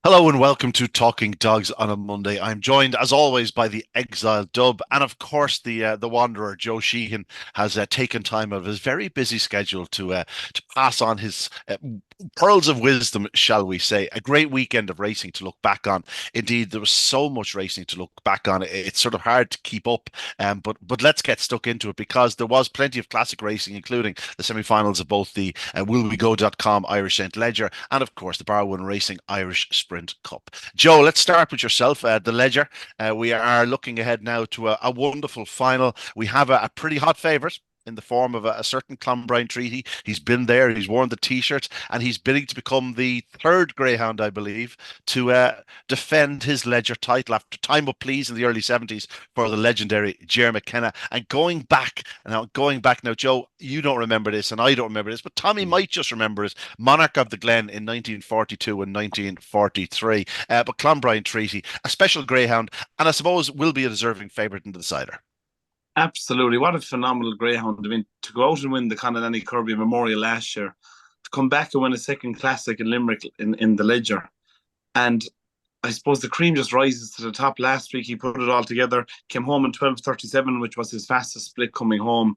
Hello and welcome to Talking Dogs on a Monday. I'm joined, as always, by the Exile Dub, and of course the Wanderer Joe Sheahan has taken time out of his very busy schedule to pass on his pearls of wisdom, shall we say? A great weekend of racing to look back on. Indeed, there was so much racing to look back on. It's sort of hard to keep up, but let's get stuck into it because there was plenty of classic racing, including the semi-finals of both the willwego.com Irish Saint Leger and, of course, the Barwon Racing Irish Sprint Cup. Joe, let's start with yourself, the Ledger. We are looking ahead now to a wonderful final. We have a pretty hot favourite in the form of a certain Clonbrine Treaty. He's been there, he's worn the t-shirt, and he's bidding to become the third Greyhound, I believe, to defend his Ledger title after Time of Pleas in the early 70s for the legendary Ger McKenna. And going back now, Joe, you don't remember this, and I don't remember this, but Tommy might just remember it. Monarch of the Glen in 1942 and 1943. But Clonbrine Treaty, a special Greyhound, and I suppose will be a deserving favourite in the decider. Absolutely. What a phenomenal greyhound. I mean, to go out and win the Conor Kirby Memorial last year, to come back and win a second classic in Limerick in the Ledger. And I suppose the cream just rises to the top. Last week, he put it all together, came home in 12:37, which was his fastest split coming home.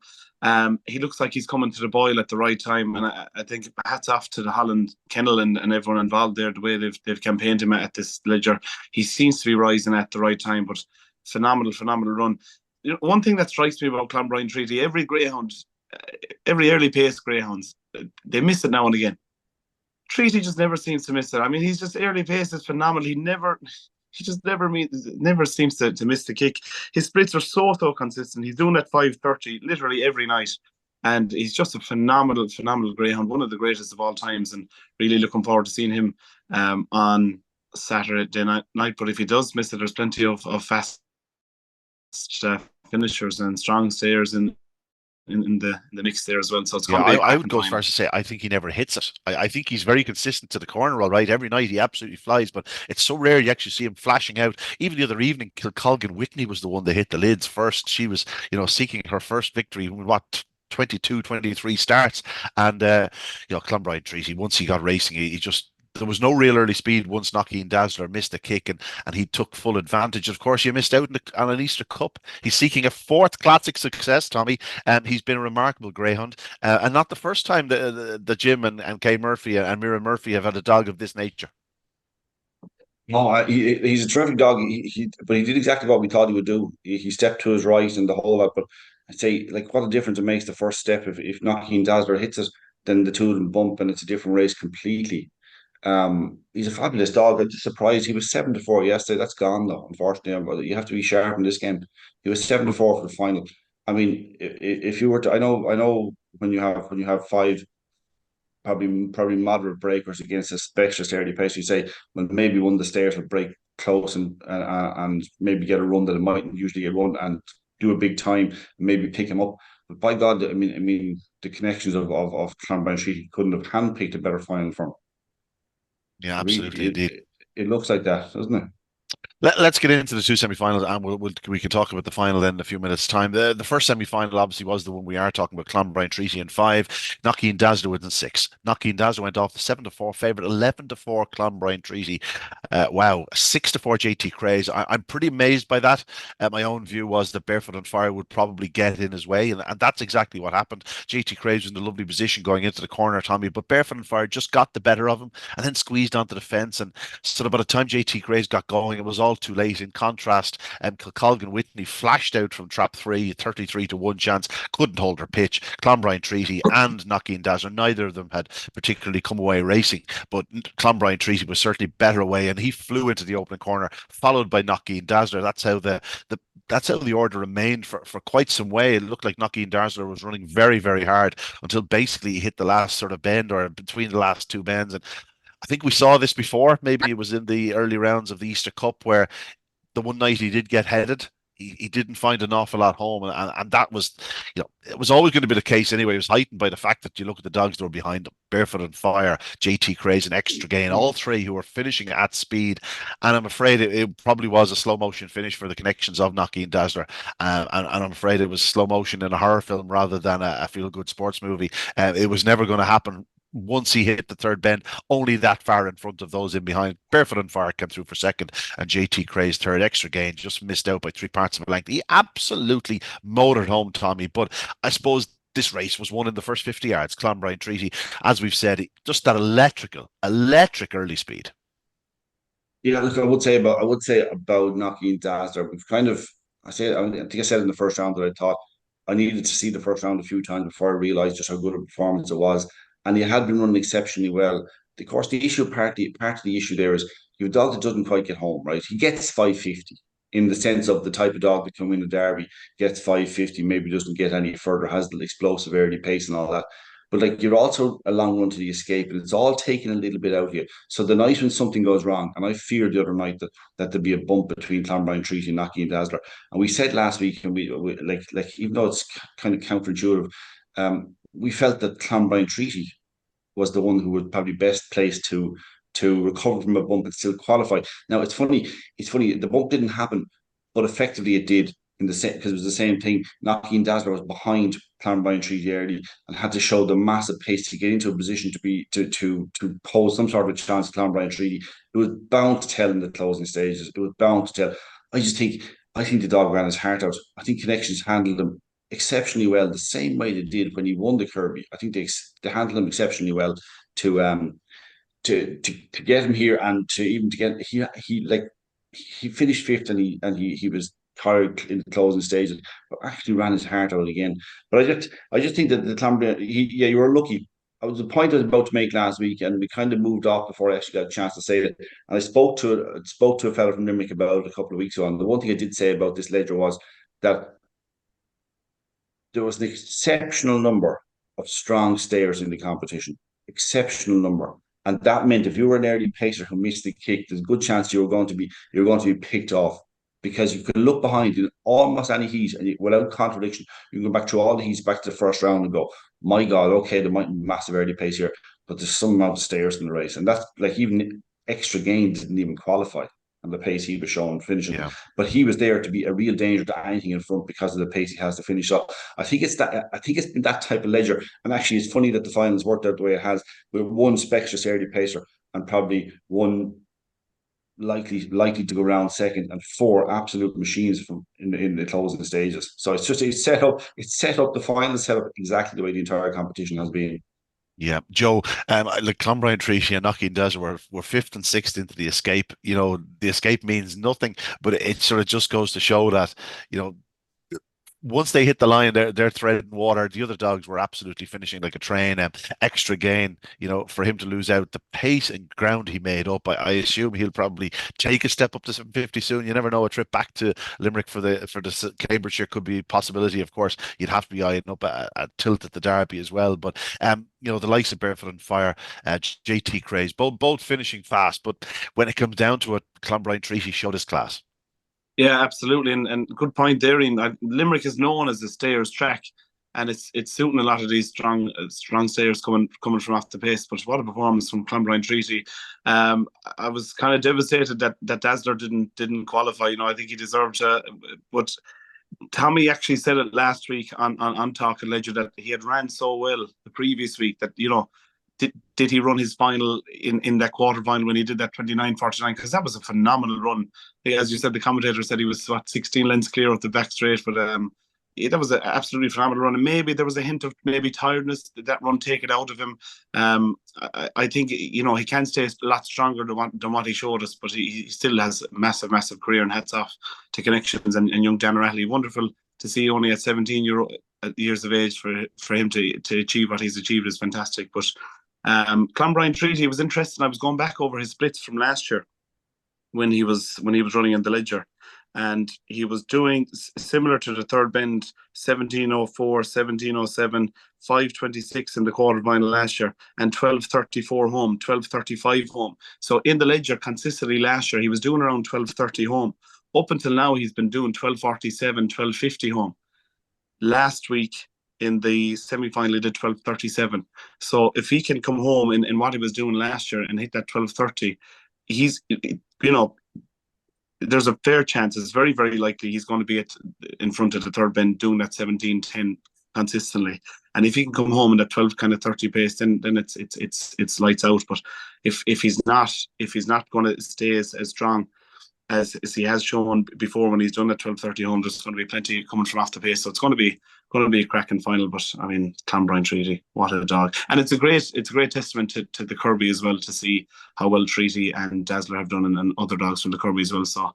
He looks like he's coming to the boil at the right time. And I think hats off to the Holland Kennel and everyone involved there, the way they've campaigned him at this Ledger. He seems to be rising at the right time, but phenomenal run. You know, one thing that strikes me about Clonbrine Treaty, every greyhound, every early pace greyhounds, they miss it now and again. Treaty just never seems to miss it. I mean, he's just early pace is phenomenal. He just never seems to miss the kick. His splits are so consistent. He's doing that 5:30 literally every night, and he's just a phenomenal greyhound, one of the greatest of all times, and really looking forward to seeing him on Saturday night. But if he does miss it, there's plenty of fast finishers and strong stayers in the mix there as well. So it's Yeah, going to be a I would cracking go as far final. as to say I think he never hits it. I think he's very consistent to the corner, all right. Every night he absolutely flies, but it's so rare you actually see him flashing out. Even the other evening, Kilcolgan Whitney was the one that hit the lids first. She was, seeking her first victory in what 22, 23 starts. And Clonbrine Treaty, once he got racing, he just there was no real early speed once Knocky and Dazzler missed a kick and he took full advantage. Of course, you missed out on an Easter Cup. He's seeking a fourth classic success, Tommy. He's been a remarkable greyhound, and not the first time the Jim and Kay Murphy and Mira Murphy have had a dog of this nature. No, he's a terrific dog. But he did exactly what we thought he would do. He stepped to his right and the whole lot. But I'd say, like, what a difference it makes the first step. If Knocky Dazzler hits it, then the two of them bump and it's a different race completely. He's a fabulous dog. I'm just surprised he was 7-4 yesterday. That's gone though, unfortunately. But you have to be sharp in this game. He was 7-4 for the final. I mean, if you were to, I know when you have five probably moderate breakers against a specialist early pace. You say, well, maybe one of the stairs will break close and maybe get a run that it mightn't usually get run and do a big time and maybe pick him up. But by God, I mean, the connections of Clonbrine Street couldn't have handpicked a better final from. Yeah, Really, absolutely, it, indeed. it, it looks like that, doesn't it? Let's get into the two semi-finals, and we can talk about the final then in a few minutes' time. The first semi-final obviously was the one we are talking about: Clonbrine Treaty in five, Knocky and Dazzler within six. Knocky and Dazzler went off the 7-4 favourite, 11-4 Clonbrine Treaty. Wow, 6-4 JT Craze. I'm pretty amazed by that. My own view was that Barefoot and Fire would probably get in his way, and that's exactly what happened. JT Craze was in a lovely position going into the corner, Tommy, but Barefoot and Fire just got the better of him and then squeezed onto the fence. And so by the time JT Craze got going, it was all too late. In contrast, Kilcolgan Whitney flashed out from trap three, 33 to 1 chance, couldn't hold her pitch. Clonbrine Treaty and Knocky and Dazzler, neither of them had particularly come away racing, but Clonbrine Treaty was certainly better away, and he flew into the opening corner, followed by Knocky and Dazzler. That's how the order remained for quite some way. It looked like Knocky and Dazzler was running very hard until basically he hit the last sort of bend or between the last two bends. And I think we saw this before. Maybe it was in the early rounds of the Easter Cup where the one night he did get headed. He didn't find an awful lot home, and that was, it was always going to be the case anyway. It was heightened by the fact that you look at the dogs that were behind them: Barefoot and Fire, JT Craze, and Extra Gain, all three who were finishing at speed. And I'm afraid it probably was a slow motion finish for the connections of Knocky and Dazzler. And I'm afraid it was slow motion in a horror film rather than a feel good sports movie. It was never going to happen once he hit the third bend, only that far in front of those in behind. Barefoot and Fire came through for second, and JT Cray's third. Extra Gain just missed out by 3 parts of a length. He absolutely motored home, Tommy. But I suppose this race was won in the first 50 yards. Clonbrine Treaty, as we've said, just that electric early speed. Yeah, look, I would say about knocking Dazzler. We've kind of, I think I said in the first round that I thought I needed to see the first round a few times before I realised just how good a performance it was. And he had been running exceptionally well. Of course, part of the issue there is you have a dog that doesn't quite get home, right? He gets 550 in the sense of the type of dog that can win a derby, gets 550, maybe doesn't get any further, has the explosive early pace and all that. But like you're also a long run to the escape, and it's all taken a little bit out here. So the night when something goes wrong, and I feared the other night that there'd be a bump between Clonbrine Treaty and Knocky and Dazzler. And we said last week, and we like even though it's kind of counterintuitive, we felt that Clonbrine Treaty was the one who was probably best placed to recover from a bump and still qualify. Now it's funny. It's funny. The bump didn't happen, but effectively it did in the same because it was the same thing. Knocky and Dazzler was behind Clonbrine Treaty early and had to show the massive pace to get into a position to pose some sort of a chance to Clonbrine Treaty. It was bound to tell in the closing stages. It was bound to tell. I think the dog ran his heart out. I think Connections handled him exceptionally well, the same way they did when he won the Kirby. I think they handled him exceptionally well to to get him here and to even to get he finished fifth and he was tired in the closing stages, but actually ran his heart out again. But I just think that the Clonbrine, yeah, you were lucky. I was the point I was about to make last week, and we kind of moved off before I actually got a chance to say it. And I spoke to a fellow from Limerick about it a couple of weeks ago. And the one thing I did say about this ledger was that there was an exceptional number of strong stayers in the competition. Exceptional number. And that meant if you were an early pacer who missed the kick, there's a good chance you were going to be picked off because you can look behind in almost any heat and without contradiction, you can go back to all the heats back to the first round and go, my God, okay, there might be massive early pace here, but there's some amount of stairs in the race. And that's like even Extra Gain didn't even qualify and the pace he was showing finishing. Yeah. But he was there to be a real danger to anything in front because of the pace he has to finish up. I think it's been that type of ledger. And actually it's funny that the finals worked out the way it has, with one Spectrus early pacer and probably one likely to go round second, and four absolute machines from in the closing stages. So it's set up the final set up exactly the way the entire competition has been. Yeah, Joe, like Clonbrine Treaty and Knocking Desert were fifth and sixth into the escape. The escape means nothing, but it sort of just goes to show that, you know, once they hit the line, they're threading water. The other dogs were absolutely finishing like a train. Extra Gain, for him to lose out, the pace and ground he made up. I assume he'll probably take a step up to 750 soon. You never know. A trip back to Limerick for the Cambridgeshire could be a possibility. Of course, you'd have to be eyeing up a tilt at the Derby as well. But the likes of Barefoot and Fire, JT Craze, both finishing fast. But when it comes down to it, Clonbrine Treaty showed his class. Yeah, absolutely, and good point there, Ian. Limerick is known as the stayers track, and it's suiting a lot of these strong stayers coming from off the pace. But what a performance from Clonbrine Treaty! I was kind of devastated that Dazzler didn't qualify. I think he deserved to, but Tommy actually said it last week on Talk and Ledger that he had ran so well the previous week that did he run his final in that quarter final when he did that 29:49? Because that was a phenomenal run. As you said, the commentator said he was 16 lengths clear of the back straight, but that was an absolutely phenomenal run. And maybe there was a hint of maybe tiredness. Did that run take it out of him? I think he can stay a lot stronger than what he showed us, but he still has a massive career. And hats off to Connections and young Dan O'Reilly. Wonderful to see only at 17 years of age for him to achieve what he's achieved is fantastic. But Clonbrine Treaty was interesting. I was going back over his splits from last year when he was running in the Ledger, and he was doing similar to the third bend: 17:04, 17:07, 5:26 in the quarter final last year, and 12:34 home, 12:35 home. So in the Ledger consistently last year he was doing around 12:30 home. Up until now he's been doing 12:47, 12:50 home. Last week in the semi-final he did 12:37. So if he can come home in what he was doing last year and hit that 12:30, he's there's a fair chance, it's very, very likely he's going to be in front of the third bend doing that 17:10 consistently. And if he can come home in that 12 kind of 30 pace, then it's lights out. But if he's not going to stay as strong as he has shown before when he's done that 12:30 home, there's going to be plenty coming from off the pace. So it's going to be a cracking final. But I mean, Clonbrine Treaty, what a dog! And it's a great testament to the Kirby as well, to see how well Treaty and Dazzler have done, and other dogs from the Kirby as well. So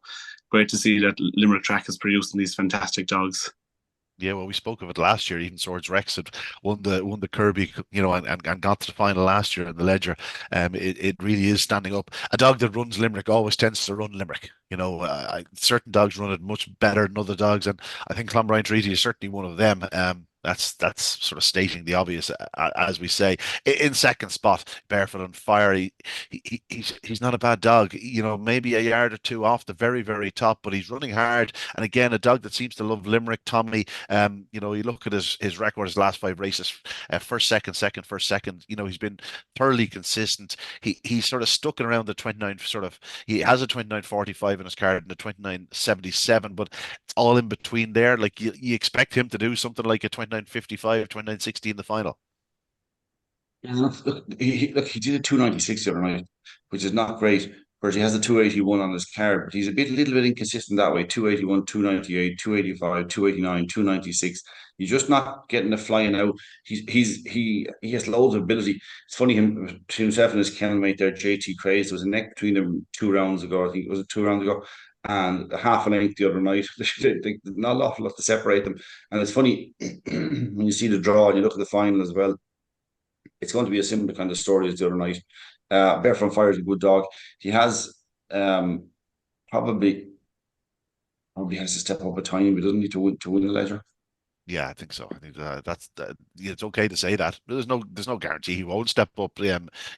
great to see that Limerick track is producing these fantastic dogs. Yeah, well, we spoke of it last year. Even Swords Rex had won the Kirby, and got to the final last year in the Ledger. It really is standing up. A dog that runs Limerick always tends to run Limerick. Certain dogs run it much better than other dogs, and I think Clonbrine Treaty is certainly one of them. That's sort of stating the obvious, as we say. In second spot, Barefoot on Fire. He's not a bad dog. Maybe a yard or two off the very, very top, but he's running hard. And again, a dog that seems to love Limerick. Tommy, you look at his record, his last 5 races, first, second, first, second. He's been thoroughly consistent. He's sort of stuck in around the 29 sort of. He has a 29.45 in his card and a 29.77, but it's all in between there. Like you expect him to do something like a 29.55, 29.60 in the final. Yeah, he did a 296 the other night, which is not great. Whereas he has a 281 on his card, but he's a little bit inconsistent that way. 281, 298, 285, 289, 296. He's just not getting the flying out. He has loads of ability. It's funny, himself and his kennel mate there, JT Craze. There was a neck between them 2 rounds ago. I think it was 2 rounds ago, and half a length the other night. Not an awful lot to separate them. And it's funny when you see the draw and you look at the final as well. It's going to be a similar kind of story as the other night. Bear from Fire is a good dog. He has probably has to step up a tiny bit, doesn't he, to win the Ledger? Yeah, I think so. I think it's okay to say that. There's no guarantee he won't step up.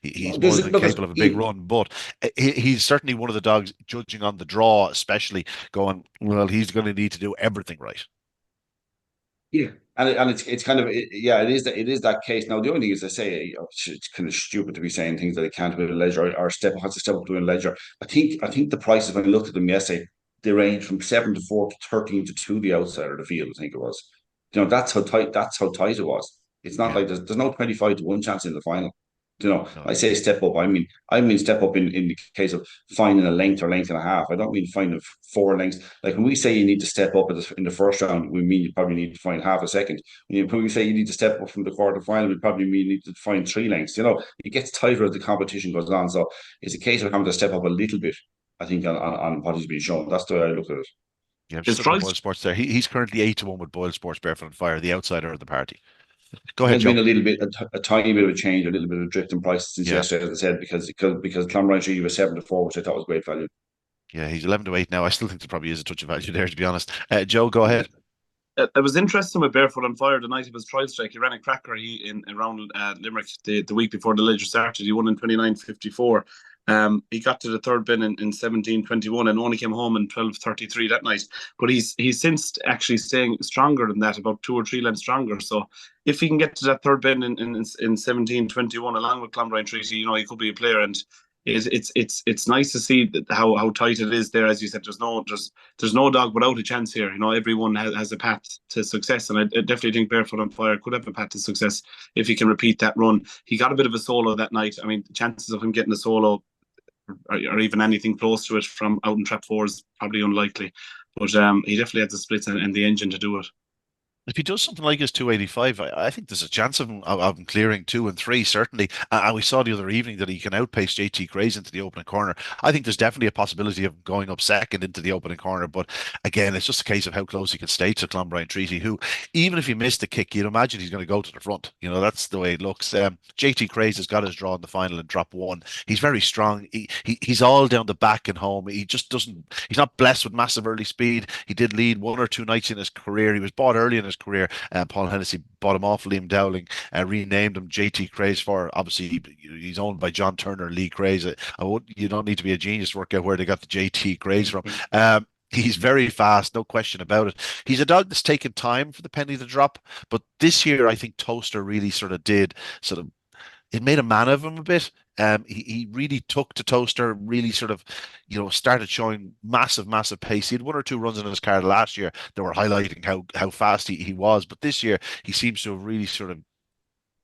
He's more than capable of a big run, but he's certainly one of the dogs, judging on the draw, especially going, well, he's going to need to do everything right. Yeah, and it's kind of yeah, it is that case. Now the only thing is, I say, it's kind of stupid to be saying things that it can't win a Ledger, or has to step up to win a Ledger. I think the prices, when I looked at them yesterday, they range from 7-4 to 13-2 the outside of the field. I think it was. That's how tight. That's how tight it was. It's not Yeah, like there's no 25-1 chance in the final. no, I say step up. I mean step up in the case of finding a length or length and a half. I don't mean finding 4 lengths. Like when we say you need to step up in the first round, we mean you probably need to find half a second. When we say you need to step up from the quarter final, we probably mean you need to find 3 lengths. It gets tighter as the competition goes on. So it's a case of having to step up a little bit, I think, on what he's been shown. That's the way I look at it. yeah. I'm His just looking at price Boyle Sports there. He's currently 8-1 with Boyle Sports, Barefoot on Fire, the outsider of the party. Go ahead, There's Joe. been a little bit, a tiny bit of a change, a little bit of a drift in prices since Yeah, yesterday, as I said, because Clonbrine Treaty was 7-4, which I thought was great value. yeah. He's 11-8 now. I still think there probably is a touch of value there, to be honest. Joe, go ahead. It was interesting with Barefoot on Fire the night of his trial strike. He ran a cracker in around Limerick the week before the Ledger started. He won in 29.54. He got to the third bin in 17.21 and only came home in 12.33 that night. But he's since actually staying stronger than that, about 2 or 3 lengths stronger. So if he can get to that third bin in 17.21 along with Clonbrine Treaty, he could be a player. And it's nice to see how tight it is there. As you said, there's no dog without a chance here. Everyone has a path to success, and I definitely think Barefoot on Fire could have a path to success if he can repeat that run. He got a bit of a solo that night. I mean, the chances of him getting a solo or even anything close to it from out in trap 4 is probably unlikely. But he definitely has the splits and the engine to do it. If he does something like his 285, I think there's a chance of him clearing 2 and 3, certainly. And we saw the other evening that he can outpace JT Craze into the opening corner. I think there's definitely a possibility of going up second into the opening corner. But again, it's just a case of how close he can stay to Clonbrine Treaty, who, even if he missed the kick, you'd imagine he's going to go to the front. That's the way it looks. JT Craze has got his draw in the final in drop 1. He's very strong. He's all down the back and home. He just doesn't, he's not blessed with massive early speed. He did lead 1 or 2 nights in his career. He was bought early in his career. Paul Hennessy bought him off Liam Dowling, renamed him JT Craze for, obviously he's owned by John Turner, Lee Craze. You don't need to be a genius to work out where they got the JT Craze from. He's very fast, no question about it. He's a dog that's taken time for the penny to drop, but this year I think Toaster really it made a man of him a bit. He really took to Toaster, really started showing massive pace. He had 1 or 2 runs in his card last year that were highlighting how fast he was. But this year, he seems to have really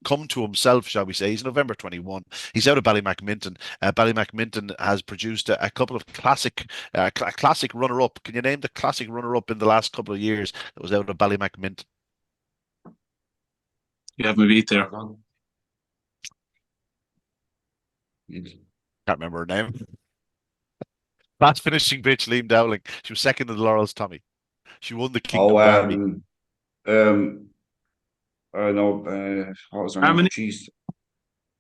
come to himself, shall we say. He's November 21. He's out of Ballymacminton. Ballymacminton has produced a couple of classic runner-up. Can you name the classic runner-up in the last couple of years that was out of Ballymacminton? You have me beat there. Can't remember her name. Last finishing bitch, Liam Dowling. She was second in the Laurels, Tommy. She won the Oh, Kingdom Derby. No, what was her name? Harmony. Jeez,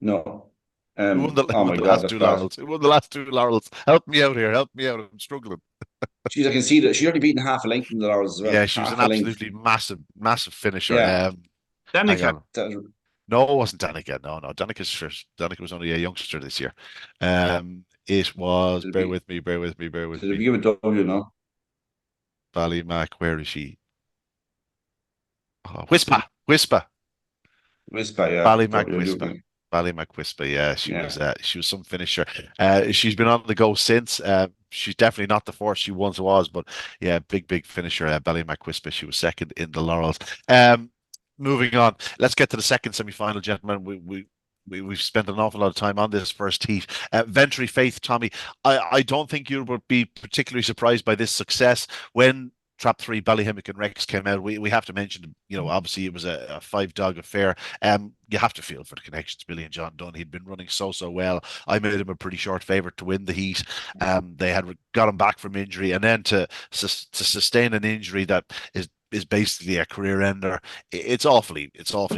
no. Who Oh won my the God, last that's two bad. laurels? Who won the last two laurels? Help me out here. Help me out. I'm struggling. Jeez, I can see that she's already beaten half a length in the hours as well. Yeah, she was an Half a length. absolutely massive finisher. Yeah. Hang Danica. on. No, it wasn't Danica. No. Danica was only a youngster this year. It was, Did bear it with me. begin with W, no? Ballymac, where is she? Oh, Whisper. Whisper, yeah. Ballymac Whisper. W. Ballymac Whisper, yeah, Yeah. she was some finisher. She's been on the go since. She's definitely not the force she once was, but yeah, big finisher. Ballymac Whisper. She was second in the Laurels. Moving on, let's get to the second semi-final, gentlemen. We've spent an awful lot of time on this first heat. Ventry Faith, Tommy. I don't think you would be particularly surprised by this success when Trap 3 Ballyhemmock and Rex came out. We have to mention, obviously it was a five-dog affair. You have to feel for the connections, Billy and John Dunn. He'd been running so well. I made him a pretty short favourite to win the heat. They had got him back from injury, and then to sustain an injury that is basically a career ender. It's awfully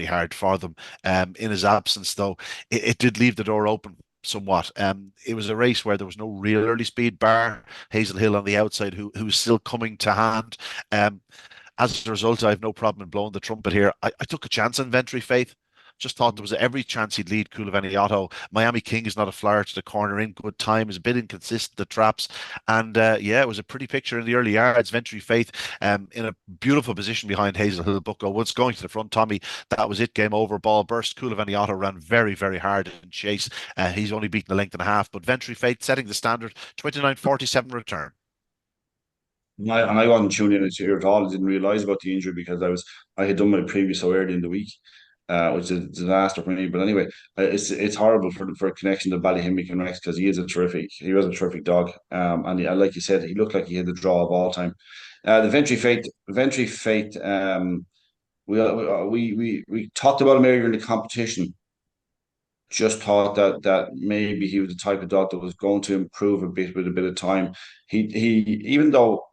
hard for them. In his absence, though, it did leave the door open somewhat. It was a race where there was no real early speed, bar Hazel Hill on the outside, who's still coming to hand. As a result, I have no problem in blowing the trumpet here. I took a chance on Ventry Faith. Just thought there was every chance he'd lead Coulivanny Otto. Miami King is not a flyer to the corner in good time. Is a bit inconsistent, the traps. And yeah, it was a pretty picture in the early yards. Ventry Faith in a beautiful position behind Hazel Hill Bucko. Once going to the front, Tommy, that was it. Game over. Ball burst. Coulivanny Otto ran very hard in chase. He's only beaten a length and a half. But Ventry Faith setting the standard. 29.47 return. I wasn't tuning in here at all. I didn't realise about the injury because I had done my preview so early in the week, which is a disaster for me. But anyway, it's horrible for a connection to Ballyhemmock and Rex because he was a terrific dog. And like you said, he looked like he had the draw of all time. The Ventry Fate. We talked about him earlier in the competition. Just thought that maybe he was the type of dog that was going to improve a bit with a bit of time. He even though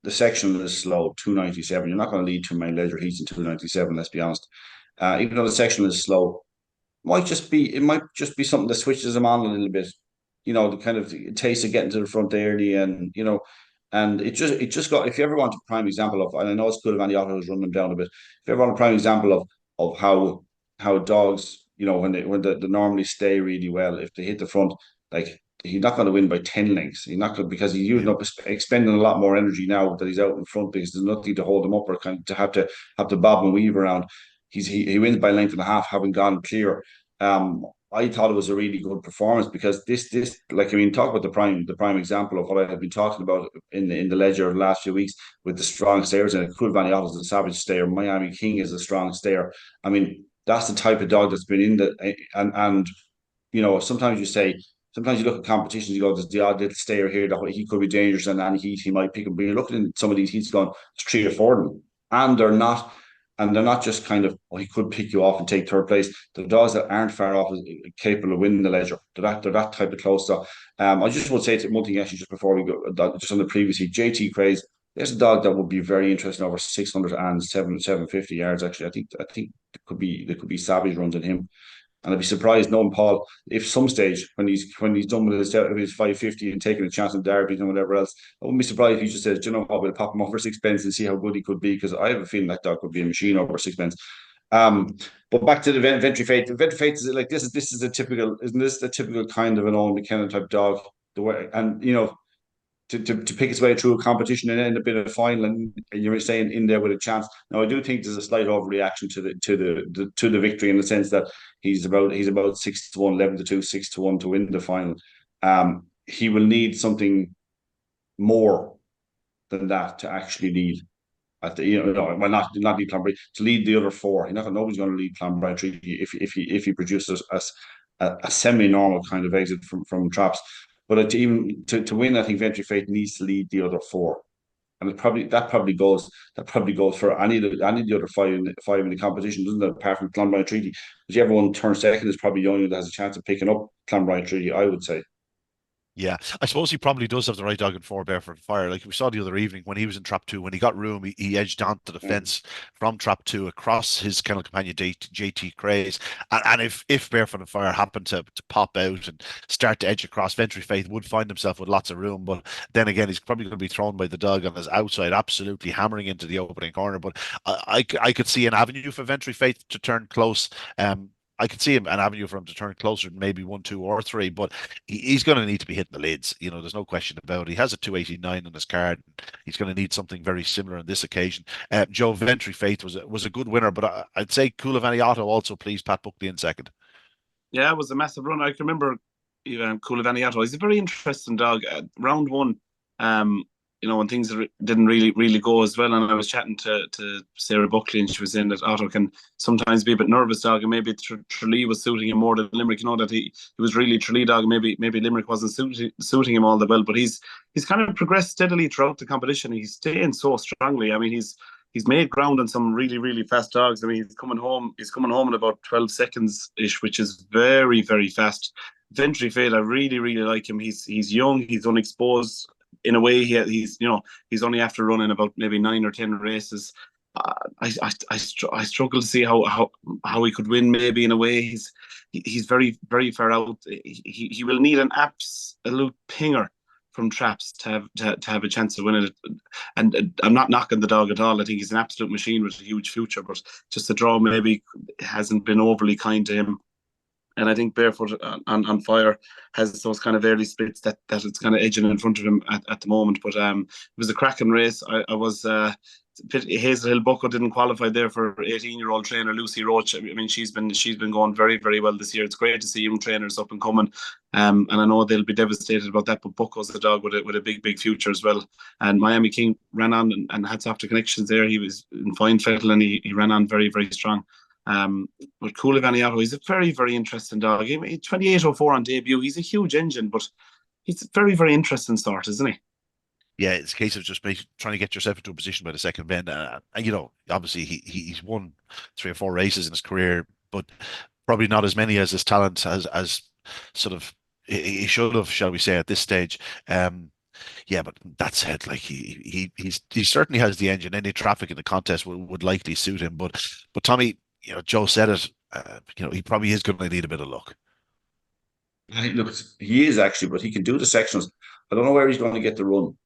the section is slow, 297. You're not going to lead too many leisure heats in 297, let's be honest. Even though the section is slow, it might just be something that switches them on a little bit. The kind of taste of getting to the front early, and it just got. If you ever want a prime example of, and I know it's good if any auto is running them down a bit. If you ever want a prime example of how dogs, when they normally stay really well, if they hit the front, like he's not going to win by 10 lengths. He's not going because he's using up expending a lot more energy now that he's out in front because there's nothing to hold him up or kind of to have to bob and weave around. He wins by a length and a half, having gone clear. I thought it was a really good performance because this like I mean talk about the prime example of what I have been talking about in the ledger the last few weeks with the strong stayers, and Coulivanny Otto is a savage stayer. Miami King is a strong stayer. I mean that's the type of dog that's been in the and sometimes you look at competitions, you go, there's the odd little stayer here that he could be dangerous in any heat, he might pick him. But you're looking at some of these heats going, it's 3 or 4 of them. And they're not just kind of, he could pick you off and take third place. The dogs that aren't far off is capable of winning the leisure. They're that type of close. So I just would say one thing actually just before we go, just on the previous heat, JT Craze, there's a dog that would be very interesting over 600 and 750 yards. Actually, I think there could be savage runs in him. And I'd be surprised, knowing Paul, if some stage when he's done with his 550 and taking a chance on Derby and whatever else, I wouldn't be surprised if he just says, "Do you know what, we'll pop him over sixpence and see how good he could be," because I have a feeling that dog could be a machine over sixpence. But back to the Ventry Fate. The Ventry Fate is like this is a typical, isn't this a typical kind of an Owen McKenna type dog? The way, and to pick its way through a competition and end up in a final, and you're saying in there with a chance. Now, I do think there's a slight overreaction to the victory in the sense that he's about 6-1, 11-2, 6-1 to win the final. He will need something more than that to actually lead. At the, well, not lead Clanbrine, to lead the other four. Nobody's going to lead Clanbrine Treaty if he produces a semi-normal kind of exit from traps. But to win, I think Ventry Fate needs to lead the other four, and that probably goes for any of the other five in the competition, doesn't it? Apart from Clanbrine Treaty, whichever one turns second is probably the only one that has a chance of picking up Clanbrine Treaty, I would say. Yeah, I suppose he probably does have the right dog in four, Barefoot Fire. Like we saw the other evening when he was in trap two, when he got room, he edged onto the fence from trap two across his kennel companion JT Craze. And if Barefoot Fire happened to pop out and start to edge across, Ventry Faith would find himself with lots of room. But then again, he's probably going to be thrown by the dog on his outside, absolutely hammering into the opening corner. But I could see an avenue for Ventry Faith to turn close. I could see an avenue for him to turn closer than maybe 1, 2, or 3, but he's going to need to be hitting the lids. There's no question about it. He has a 289 on his card. He's going to need something very similar on this occasion. Joe Ventry Faith was a good winner, but I'd say Coulivanny also pleased Pat Buckley in second. Yeah, it was a massive run. I can remember Coulivanny. He's a very interesting dog. Round one, when things didn't really go as well, and I was chatting to Sarah Buckley, and she was saying that Otto can sometimes be a bit nervous dog, and maybe Tralee was suiting him more than Limerick. That he was really Tralee dog. Maybe Limerick wasn't suiting him all that well, but he's kind of progressed steadily throughout the competition. He's staying so strongly. I mean, he's made ground on some really fast dogs. I mean, he's coming home in about 12 seconds ish, which is very fast. Ventry Fate, I really like him. He's young, he's unexposed. In a way, he's only after running about maybe 9 or 10 races. I struggle to see how he could win. Maybe in a way, he's very far out. He will need an absolute pinger from traps to have a chance of winning it. And I'm not knocking the dog at all. I think he's an absolute machine with a huge future, but just the draw maybe hasn't been overly kind to him. And I think Barefoot on Fire has those kind of early splits that it's kind of edging in front of him at the moment. But it was a cracking race. I was Hazelhill Bucko didn't qualify there for 18-year-old trainer Lucy Roach. I mean, she's been going very well this year. It's great to see young trainers up and coming. And I know they'll be devastated about that. But Bucko's the dog with a big future as well. And Miami King ran on and hats off to Connections there. He was in fine fettle and he ran on very strong. But Coulivanny, he's a very interesting dog. 2804 on debut. He's a huge engine, but he's a very interesting start, isn't he? Yeah, it's a case of just trying to get yourself into a position by the second bend. And obviously he's won 3 or 4 races in his career, but probably not as many as his talent as sort of he should have, shall we say, at this stage. Yeah, but that said, like he certainly has the engine. Any traffic in the contest would likely suit him. But Tommy, Joe said it. He probably is going to need a bit of luck. Look, he is actually, but he can do the sections. I don't know where he's going to get the run.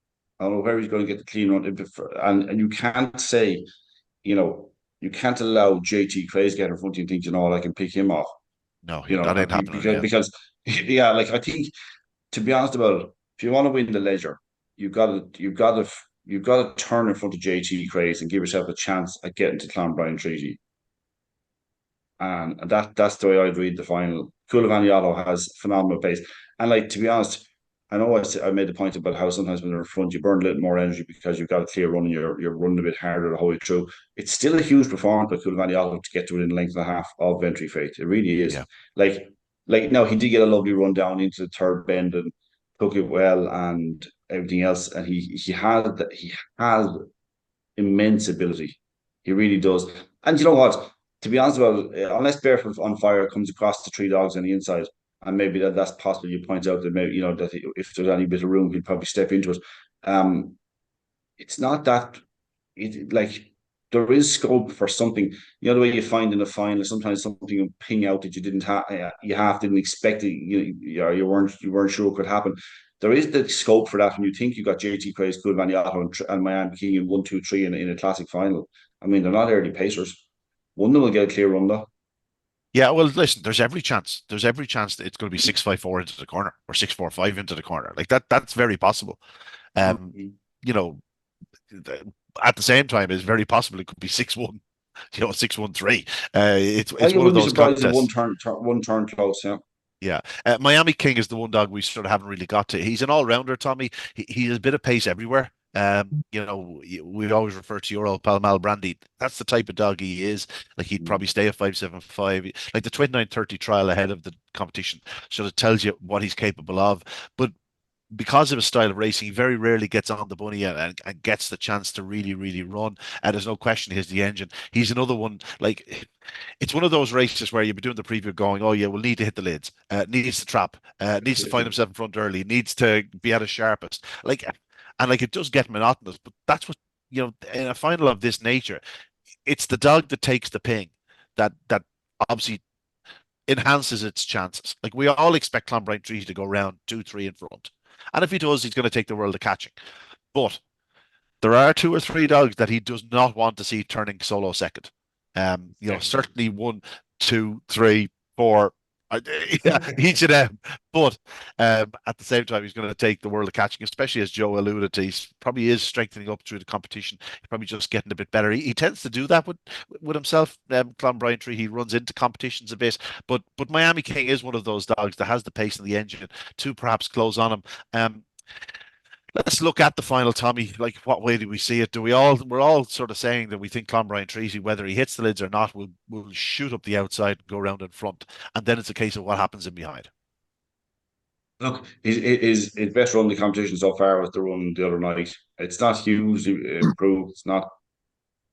I don't know where he's going to get the clean run. And you can't say, you can't allow JT Craze get in front of you and think, I can pick him off. No, that ain't happening. Because like I think, to be honest about it, if you want to win the Leisure, you've got to turn in front of JT Craze and give yourself a chance at getting to Clanbrine Treaty. And that's the way I'd read the final. Coulivanny has phenomenal pace. And to be honest, I know I made the point about how sometimes when you're in front, you burn a little more energy because you've got a clear run and you're running a bit harder the whole way through. It's still a huge performance by Coulivanny to get to within a length and a half of Ventry Fate. It really is. Yeah. No, he did get a lovely run down into the third bend and took it well and everything else. And he has immense ability. He really does. And you know what? To be honest about it, unless Barefoot on Fire comes across the 3 dogs on the inside, and maybe that's possible. You point out that maybe that if there's any bit of room, he'd probably step into it. It's not that there is scope for something. The way you find in a final, sometimes something will ping out that you didn't expect it. You weren't sure it could happen. There is the scope for that when you think you got JT Craze, Coulivanny and Miami King in 1, 2, 3 in a classic final. I mean, they're not early pacers. One of them will get a clear run though. Yeah, well, listen, there's every chance. There's every chance that it's going to be 6-5-4 into the corner or 6-4-5 into the corner. Like that's very possible. At the same time, it's very possible it could be 6-1, 6-1-3. It's one of those contests. One turn close, yeah. Yeah. Miami King is the one dog we sort of haven't really got to. He's an all-rounder, Tommy. He has a bit of pace everywhere. We always refer to your old pal Mal Brandy. That's the type of dog he is. Like he'd probably stay at 5.75. Like the 29:30 trial ahead of the competition, so it tells you what he's capable of. But because of his style of racing, he very rarely gets on the bunny and gets the chance to really, really run. And there's no question he's the engine. He's another one, like it's one of those races where you'll be doing the preview going, oh yeah, we'll need to hit the lids, needs to trap, needs to find himself in front early, needs to be at his sharpest. Like it does get monotonous, but that's what, in a final of this nature, it's the dog that takes the ping that obviously enhances its chances. Like we all expect Clonbrine Treaty to go round 2-3 in front. And if he does, he's going to take the world of catching. But there are 2 or 3 dogs that he does not want to see turning solo second. Certainly 1, 2, 3, 4, each of them. But at the same time, he's going to take the world of catching, especially as Joe alluded to. He probably is strengthening up through the competition. He's probably just getting a bit better. He tends to do that with himself. Clonbrine Tree, he runs into competitions a bit. But Miami King is one of those dogs that has the pace and the engine to perhaps close on him. Let's look at the final, Tommy. Like, what way do we see it? We're all sort of saying that we think Clonbrine Treaty, whether he hits the lids or not, will shoot up the outside and go around in front. And then it's a case of what happens in behind. Look, his best run in the competition so far was the run the other night. It's not hugely improved. It's not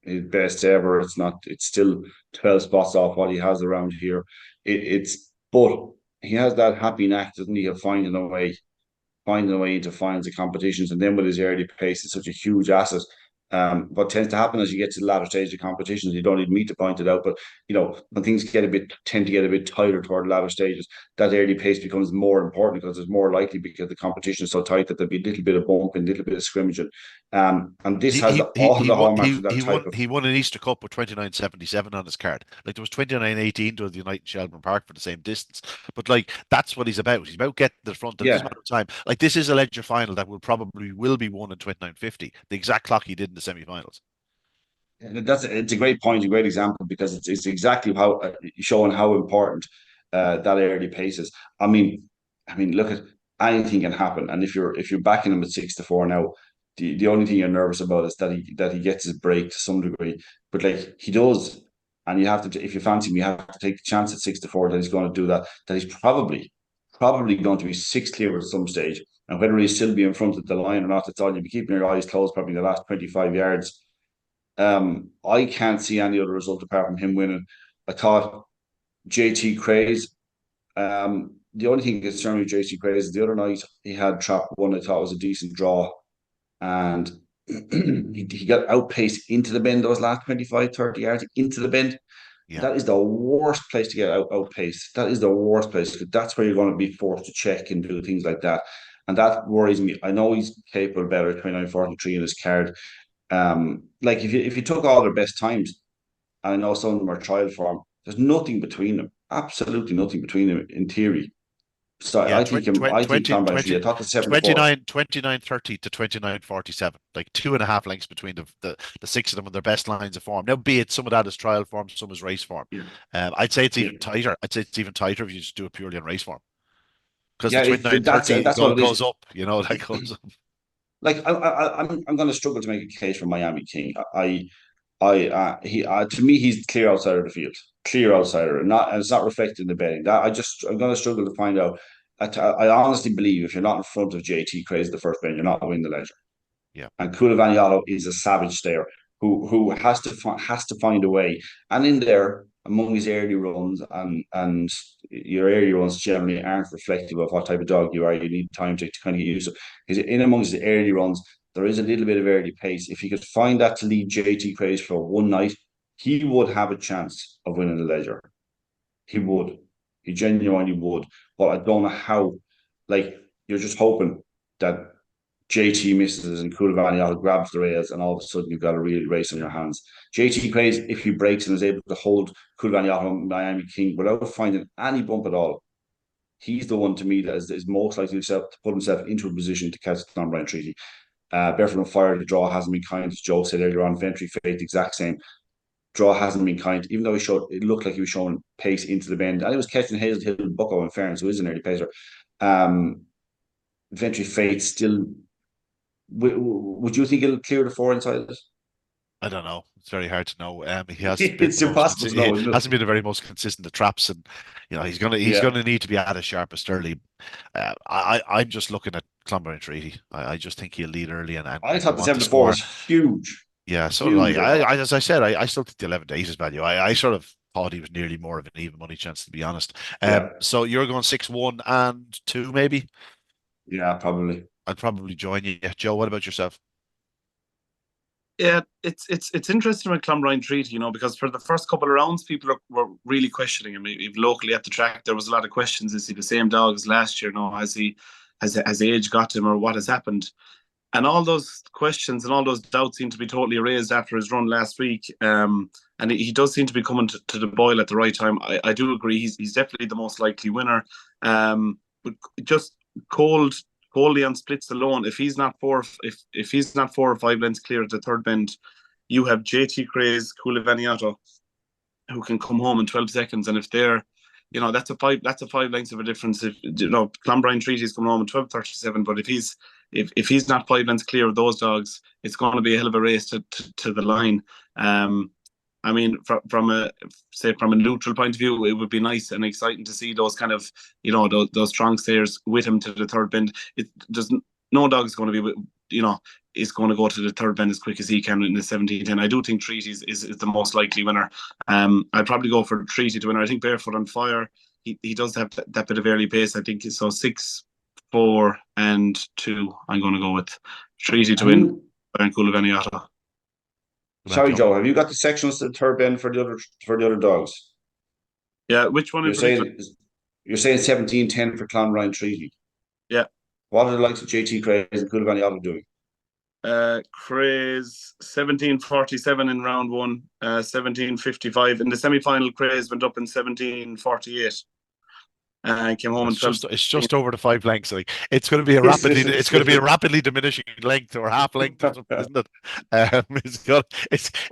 his best ever. It's not. It's still 12 spots off what he has around here. But he has that happy knack, doesn't he, of finding a way into finals of competitions, and then with his early pace, it's such a huge asset. What tends to happen as you get to the latter stage of competitions, you don't need me to point it out, but when things tend to get a bit tighter toward the latter stages, that early pace becomes more important because it's more likely because the competition is so tight that there'll be a little bit of bumping, a little bit of scrimmaging. And this has all the hallmarks of that type of. He won an Easter Cup with 29.77 on his card. Like there was 29.18 to the night in Shelbourne Park for the same distance. But like that's what he's about. He's about getting to the front. And it doesn't matter time. Like this is a Ledger final that will be won in 29.50. The exact clock he did in the semi-finals. It's a great point, a great example because it's exactly how showing how important that early pace is. I mean, look at anything can happen, and if you're backing him at 6-4 now, the only thing you're nervous about is that he gets his break to some degree, but like he does, and you have to if you fancy him, you have to take the chance at 6-4 that he's going to do that. That he's probably going to be 6 clear at some stage, and whether he'll still be in front of the line or not, it's all you'll be keeping your eyes closed probably the last 25 yards. I can't see any other result apart from him winning. I thought JT Craze. The only thing that concerned me with JT Craze is the other night he had trap one. I thought was a decent draw, and he got outpaced into the bend. Those last 25, 30 yards into the bend. Yeah. That is the worst place to get outpaced. That is the worst place because that's where you're going to be forced to check and do things like that, and that worries me. I know he's capable better at 29.43 in his card. Like if you took all their best times, I know some of them are trial form. There's nothing between them, absolutely nothing between them in theory. So yeah, I think I thought the 29.30 to 29.47, like 2.5 lengths between the 6 of them and their best lines of form. Now, be it some of that is trial form, some is race form. Yeah. I'd say it's even tighter. I'd say it's even tighter if you just do it purely on race form. Because the 29.30 goes up, that goes up. Like I'm going to struggle to make a case for Miami King. To me he's clear outsider of the field, clear outsider, and it's not reflected in the betting. I'm going to struggle to find out. I honestly believe if you're not in front of JT Crazy the first bet, you're not winning the Ledger. Yeah, and Coulibaly is a savage there who has to find a way, and in there among his early runs and your early runs generally aren't reflective of what type of dog you are. You need time to kind of get used to. Because in amongst the early runs, there is a little bit of early pace. If he could find that to lead JT Craze for one night, he would have a chance of winning the Ledger. He would. He genuinely would. But I don't know how. Like, you're just hoping that JT misses and Coulibaly grabs the rails, and all of a sudden you've got a real race on your hands. JT Craze, if he breaks and is able to hold Coulibaly and Miami King without finding any bump at all, he's the one to me that is most likely to put himself into a position to catch the Clonbrine Treaty. Bertram on Fire, the draw hasn't been kind, as Joe said earlier on. Ventry Fate, the exact same. Draw hasn't been kind, even though it looked like he was showing pace into the bend. And he was catching Hazel Hill and Bucko in fairness, who is an early pacer. Ventry Fate still Would you think he'll clear the 4 inside it? I don't know. It's very hard to know. He hasn't been It's the most impossible to know, he isn't it? hasn't been the very most consistent at traps, and he's Yeah. gonna need to be at as sharp as Stirling. I'm just looking at Clonbrine Treaty. I just think he'll lead early I and thought go the on to 7-4 score. was huge. Yeah, so did Huge, I thought. As I said, I still think the 11-8 is value. I sort of thought he was nearly more of an even money chance, to be honest. Yeah. So you're going 6-1 and 2, maybe? Yeah, probably. I'd probably join you. Yeah, Joe, what about yourself? Yeah, it's interesting with Clonbrine Treaty, because for the first couple of rounds, people were really questioning him. Even locally at the track, there was a lot of questions. Is he the same dog as last year? No, has age got him, or what has happened? And all those questions and all those doubts seem to be totally erased after his run last week. And he does seem to be coming to the boil at the right time. I do agree. He's definitely the most likely winner. But just coldly on splits alone, if he's not if he's not 4 or 5 lengths clear at the third bend, you have JT Craze, Coulivanyato, who can come home in 12 seconds. And if they're, that's a 5 lengths of a difference. If Clonbrine Treaty's coming home in 12:37, but if he's not 5 lengths clear of those dogs, it's going to be a hell of a race to the line. I mean, from a neutral point of view, it would be nice and exciting to see those kind of, those strong stayers with him to the third bend. It doesn't. No dog's going to be, is going to go to the third bend as quick as he can in the 17:10. I do think Treaty is the most likely winner. I'd probably go for Treaty to winner. I think Barefoot on Fire, he does have that bit of early pace. I think so. 6, 4, and 2. I'm going to go with Treaty to win. And Coulivanyato. Sorry, Joe. Have you got the sections to the third bend for the other dogs? Yeah, which one? You're saying 17:10 for Clonbrine Treaty. Yeah. What are the likes of JT Craze and Coulivanyato doing? Craze 17:47 in round 1, 17:55 in the semi-final. Craze went up in 17:48 and came home in 12. It's just over the 5 lengths. Like it's going to be a rapidly diminishing length or half length or something, isn't it? It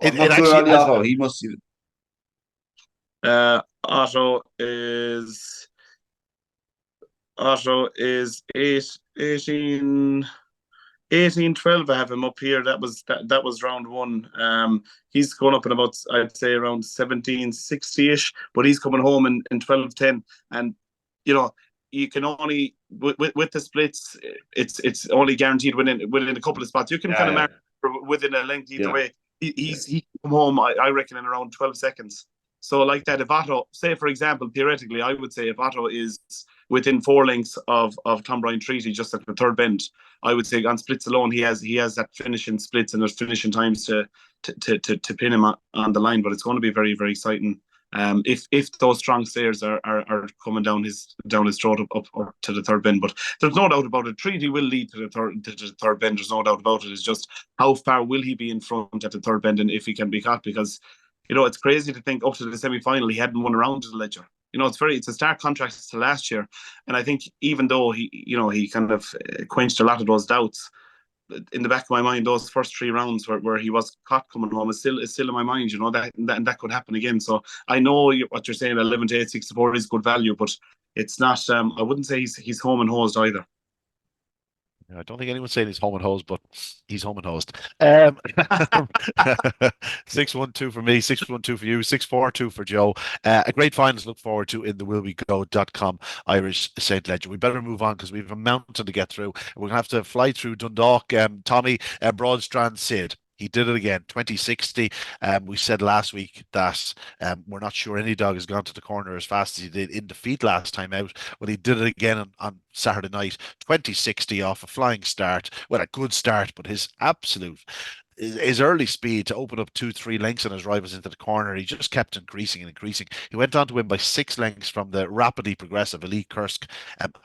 actually Otto, he must see it. Otto is 18-12. I have him up here. That was round 1. He's going up in about, I'd say, around 17:60-ish, but he's coming home in 12:10. And you can only with the splits, it's only guaranteed within a couple of spots. You can kind of mark within a length either way. He come home, I reckon, in around 12 seconds. So like that, if Otto, say for example, theoretically, I would say if Otto is within 4 lengths of Clonbrine Treaty just at the third bend, I would say on splits alone he has that finishing splits and there's finishing times to pin him on the line. But it's going to be very, very exciting. If those strong stayers are coming down his throat up to the third bend. But there's no doubt about it. Treaty will lead to the third bend. There's no doubt about it. It's just how far will he be in front at the third bend and if he can be caught, because it's crazy to think up to the semi-final he hadn't won a round at the Ledger. It's a stark contrast to last year, and I think even though he kind of quenched a lot of those doubts, in the back of my mind, those first 3 rounds where he was caught coming home is still in my mind. That could happen again. So I know what you're saying. 11-8, 6-4 is good value, but it's not. I wouldn't say he's home and hosed either. I don't think anyone's saying he's home and hosed, but he's home and hosed. 6-1-2 for me, 6-1-2 for you, 6-4-2 for Joe. A great final to look forward to in the willwego.com Irish St. Ledger. We better move on because we have a mountain to get through. We're going to have to fly through Dundalk. Tommy, Broadstrand Sid. He did it again, 2060. We said last week that we're not sure any dog has gone to the corner as fast as he did in defeat last time out. Well, he did it again on Saturday night, 2060 off a flying start. Well, a good start, but his early speed to open up 2-3 lengths on his rivals into the corner, he just kept increasing and increasing. He went on to win by 6 lengths from the rapidly progressive Elite Kursk.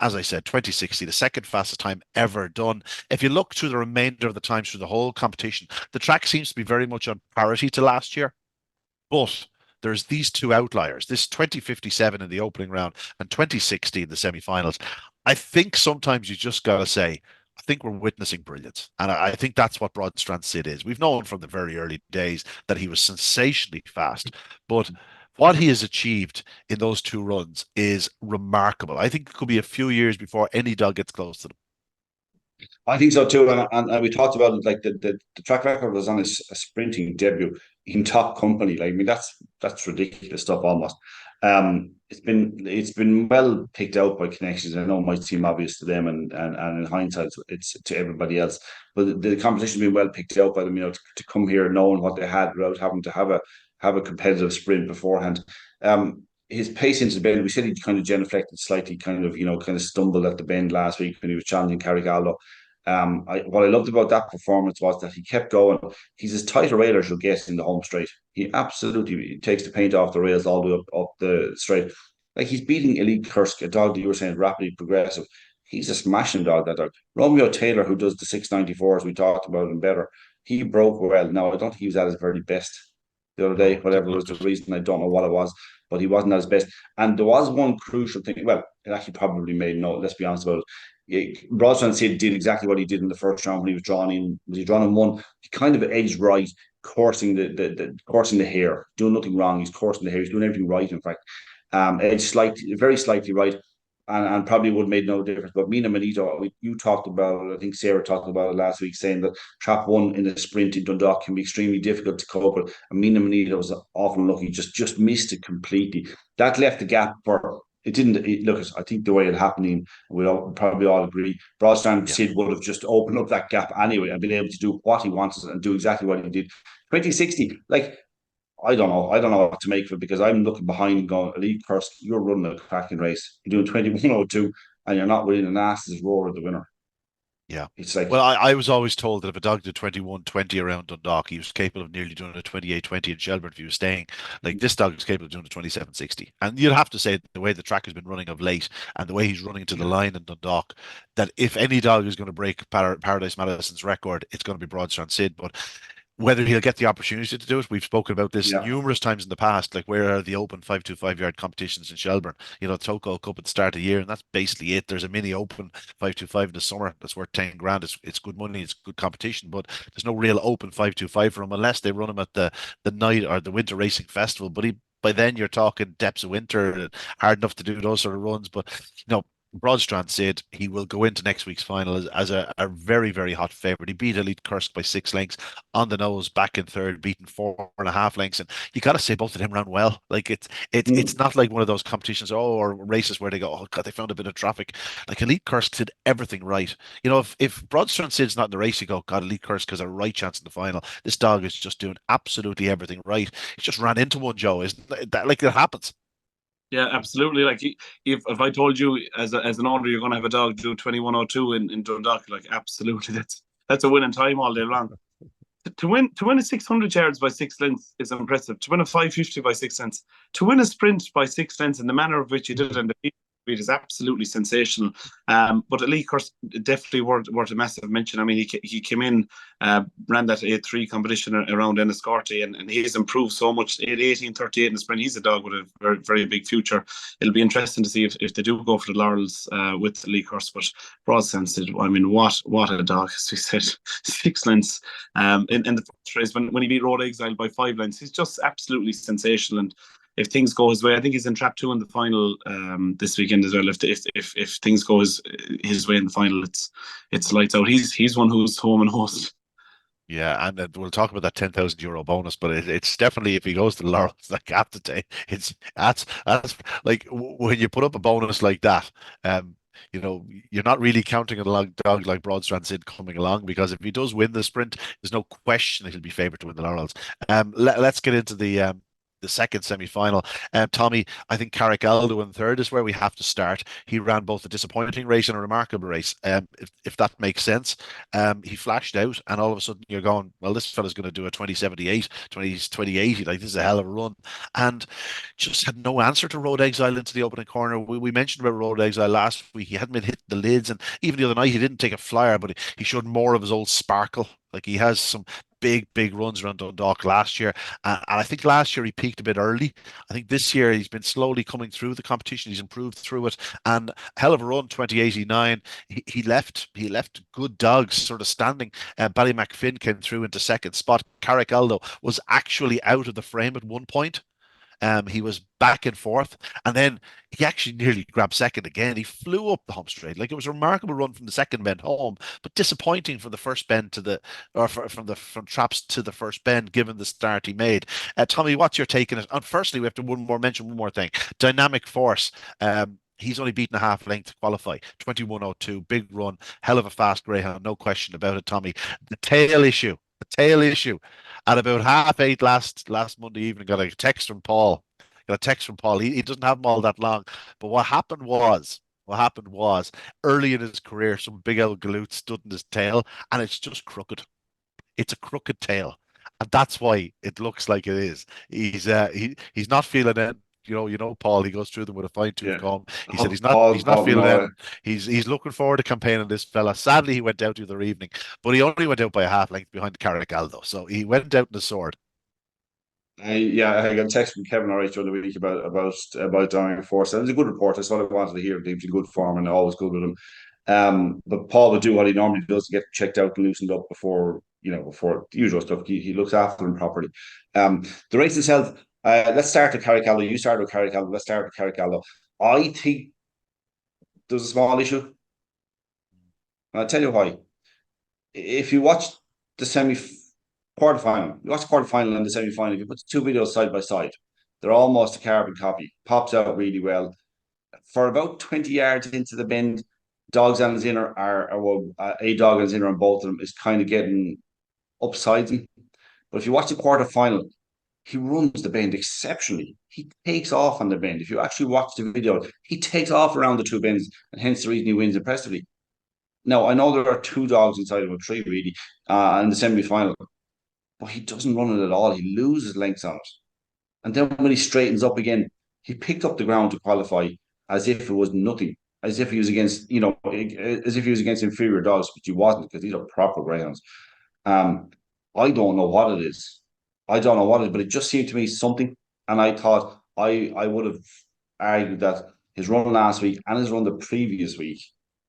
As I said, 2060, the second fastest time ever done. If you look through the remainder of the times through the whole competition, the track seems to be very much on parity to last year. But there's these 2 outliers, this 2057 in the opening round and 2060 in the semi-finals. I think sometimes you just got to say, I think we're witnessing brilliance. And I think that's what Broadstrand Sid is. We've known from the very early days that he was sensationally fast. But what he has achieved in those 2 runs is remarkable. I think it could be a few years before any dog gets close to them. I think so too, and we talked about it. Like the track record was on his a sprinting debut in top company. Like I mean, that's ridiculous stuff almost. It's been well picked out by connections. I know it might seem obvious to them, and in hindsight, it's to everybody else. But the competition's been well picked out by them. To come here knowing what they had without having to have a competitive sprint beforehand. His pace into the bend, we said he kind of genuflected slightly, kind of stumbled at the bend last week when he was challenging Carrigallo. What I loved about that performance was that he kept going. He's as tight a railer as you'll get in the home straight. He absolutely takes the paint off the rails all the way up the straight. Like he's beating Elite Kursk, a dog that you were saying rapidly progressive. He's a smashing dog, that dog. Romeo Taylor, who does the 694s we talked about and better, he broke well. Now, I don't think he was at his very best the other day, No, whatever didn't was look the good. reason, I don't know what it was, but he wasn't at his best. And there was one crucial thing. Well, it actually probably made no, let's be honest about it. Broadstrand said did exactly what he did in the first round when he was drawn in. Was he drawn in one? He kind of edged right, coursing the hair, doing nothing wrong. He's coursing the hair. He's doing everything right. In fact, edged slightly, very slightly right, and probably would have made no difference. But Mina Manito, you talked about it. I think Sarah talked about it last week, saying that trap one in a sprint in Dundalk can be extremely difficult to cope with. And Mina Manito was often lucky, just missed it completely. That left the gap for it didn't look. I think the way it happened, we'll probably all agree. Broadstrand Yeah. Sid would have just opened up that gap anyway and been able to do what he wanted and do exactly what he did. 2060, like I don't know what to make of it because I'm looking behind going, Elite Kursk, you're running a cracking race. You're doing 2102 and you're not winning an ass's roar of the winner. Yeah. It's like, Well, I was always told that if a dog did 21:20 around Dundalk, he was capable of nearly doing a 28:20 in Shelbourne if he was staying. Like this dog is capable of doing a 27:60. And you'd have to say the way the track has been running of late and the way he's running to the yeah, line in Dundalk, that if any dog is going to break Paradise Madison's record, it's going to be Broadstrand Sid. But whether he'll get the opportunity to do it, we've spoken about this yeah, numerous times in the past. Like, where are the open 525 yard competitions in Shelbourne? Toco Cup at the start of the year, and that's basically it. There's a mini open 525 in the summer that's worth 10 grand. It's good money, it's good competition, but there's no real open 525 for him unless they run him at the night or the winter racing festival. But by then you're talking depths of winter, hard enough to do those sort of runs. But Broadstrand said he will go into next week's final as a very, very hot favourite. He beat Elite Kursk by 6 lengths on the nose, back in third, beaten 4.5 lengths. And you got to say both of them ran well. Like it's mm, not like one of those competitions, or races where they go, oh God, they found a bit of traffic. Like Elite Kursk did everything right. If Broadstrand Sid's not in the race, you go, God, Elite Kursk has a right chance in the final. This dog is just doing absolutely everything right. He just ran into one, Joe. Isn't that like it happens? Yeah, absolutely. Like if I told you as an owner you're going to have a dog do 2102 in Dundalk, like absolutely that's a winning time all day long. To win a 600 yards by 6 lengths is impressive. To win a 550 by 6 lengths, to win a sprint by 6 lengths in the manner of which he did it in the speed is absolutely sensational. But Elite Course definitely worth a massive mention. I mean, he came in, ran that 8-3 competition around Enniscorthy, and he's improved so much. 18:38 in the sprint. He's a dog with a very, very big future. It'll be interesting to see if they do go for the laurels with Elite Course. But broad sense, I mean, what a dog, as we said, 6 lengths. In the first race when he beat Road Exile by 5 lengths, he's just absolutely sensational. And if things go his way, I think he's in trap two in the final this weekend as well. If things go his way in the final, it's lights out. He's one who's home and host. Yeah, and we'll talk about that €10,000 bonus, but it's definitely if he goes to the Laurels, like I have to say, that's like when you put up a bonus like that, you're not really counting on a dog like Broadstrand Sid coming along because if he does win the sprint, there's no question that he'll be favoured to win the Laurels. Let's get into the second semi-final. Tommy, I think Carrick-Aldo in third is where we have to start. He ran both a disappointing race and a remarkable race, if that makes sense. He flashed out, and all of a sudden you're going, well, this fella's going to do a 2078, 2080. Like, this is a hell of a run. And just had no answer to Road Exile into the opening corner. We mentioned about Road Exile last week. He hadn't been hitting the lids, and even the other night, he didn't take a flyer, but he showed more of his old sparkle. Like, he has some big runs around Dundalk last year. And I think last year he peaked a bit early. I think this year he's been slowly coming through the competition. He's improved through it. And hell of a run, 2089. He left good dogs sort of standing. Ballymacfin came through into second spot. Carrick Aldo was actually out of the frame at one point. He was back and forth, and then he actually nearly grabbed second again. He flew up the home straight. Like, it was a remarkable run from the second bend home, but disappointing from the first bend to the, or from traps to the first bend, given the start he made. Tommy, what's your take on it? And firstly, we have to mention one more thing. Dynamic Force. He's only beaten a half length to qualify. 21:02, big run, hell of a fast greyhound, no question about it, Tommy. The tail issue, the tail issue. At about 8:30 last Monday evening, got a text from Paul. Got a text from Paul. He doesn't have them all that long, but what happened was early in his career, some big old galoot stood in his tail, and it's just crooked. It's a crooked tail, and that's why it looks like it is. He's not feeling it. Paul. He goes through them with a fine tooth Yeah. comb. He said Oh, he's not Paul, feeling it. no, He's looking forward to campaigning this fella. Sadly, he went out the other evening, but he only went out by a half length behind the Carrigaldo. So he went out in the sword. I got a text from Kevin all right during the week about Dynamic Force. And it was a good report. That's what I wanted to hear. He was in good form and always good with him. But Paul would do what he normally does to get checked out and loosened up before the usual stuff. He looks after them properly. The race itself. Let's start with Carrigallo. You started with Carrigallo. Let's start with Carrigallo. I think there's a small issue, and I'll tell you why. If you watch the quarterfinal, you watch the quarterfinal and the semi-final, if you put the two videos side by side, they're almost a carbon copy. Pops out really well. For about 20 yards into the bend, dogs on his inner a dog on his inner on both of them is kind of getting upside him. But if you watch the quarterfinal, he runs the bend exceptionally. He takes off on the bend. If you actually watch the video, he takes off around the two bends, and hence the reason he wins impressively. Now, I know there are two dogs inside of a tree, really, in the semi final, but he doesn't run it at all. He loses lengths on it. And then when he straightens up again, he picked up the ground to qualify as if it was nothing, as if he was against, as if he was against inferior dogs, but he wasn't, because these are proper greyhounds. Um, I don't know what it is. I don't know what it is, but it just seemed to me something. And I thought I would have argued that his run last week and his run the previous week,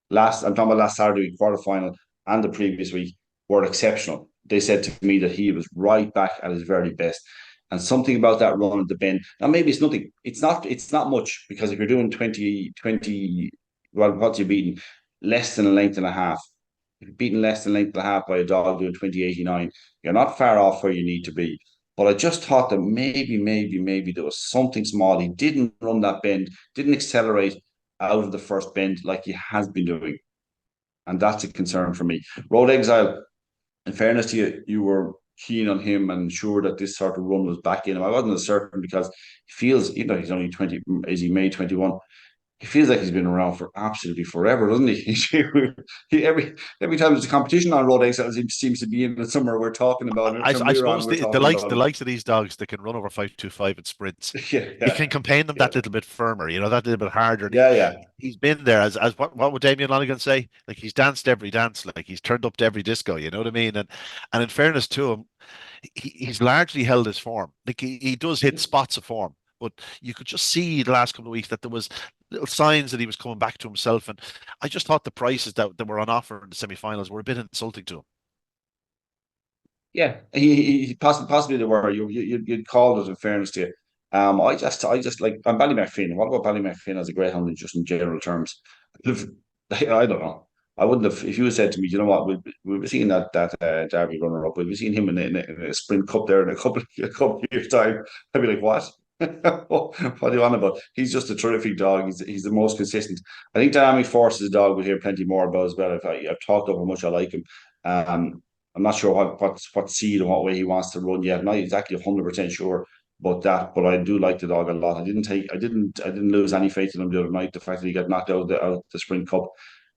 I'm talking about last Saturday week, quarterfinal, and the previous week, were exceptional. They said to me that he was right back at his very best. And something about that run at the bend. Now, maybe it's nothing. It's not much, because if you're doing 20, well, what's you beating? Less than a length and a half. If you're beaten less than a length and a half by a dog doing 20:89, you're not far off where you need to be. But I just thought that maybe there was something small. He didn't run that bend, didn't accelerate out of the first bend like he has been doing. And that's a concern for me. Road Exile, in fairness to you, you were keen on him and sure that this sort of run was back in him. I wasn't as certain, because he feels, he's only 20, is he May 21? He feels like he's been around for absolutely forever, doesn't he? Every time there's a competition on Road Exile, he seems to be in it somewhere. We're talking about it. Every time I we're on, suppose we're the talking likes about the it. likes of these dogs that can run over 5.25 in sprints. Yeah, You can campaign them yeah, that little bit firmer, that little bit harder. yeah, yeah. He's been there, as what would Damien Lonigan say? Like, he's danced every dance, like he's turned up to every disco. You know what I mean? And in fairness to him, he's largely held his form. Like, he does hit spots of form, but you could just see the last couple of weeks that there was little signs that he was coming back to himself. And I just thought the prices that were on offer in the semi-finals were a bit insulting to him. Yeah, he possibly they were. You'd call it, in fairness to you. I just like, I'm Ballymacfin. What about Ballymacfin as a greyhound, just in general terms? I don't know. I wouldn't have, if you had said to me, you know what, we'll be seeing that Derby runner up. We'll be seeing him in a sprint cup there in a couple of years time. I'd be like, what? What are you on about? He's just a terrific dog. He's the most consistent. I think Dynamic Force is a dog we'll hear plenty more about as well. I've talked about how much I like him. I'm not sure what seed and what way he wants to run yet. I'm not exactly 100% sure about that, but I do like the dog a lot. I didn't lose any faith in him the other night. The fact that he got knocked out the Sprint Cup,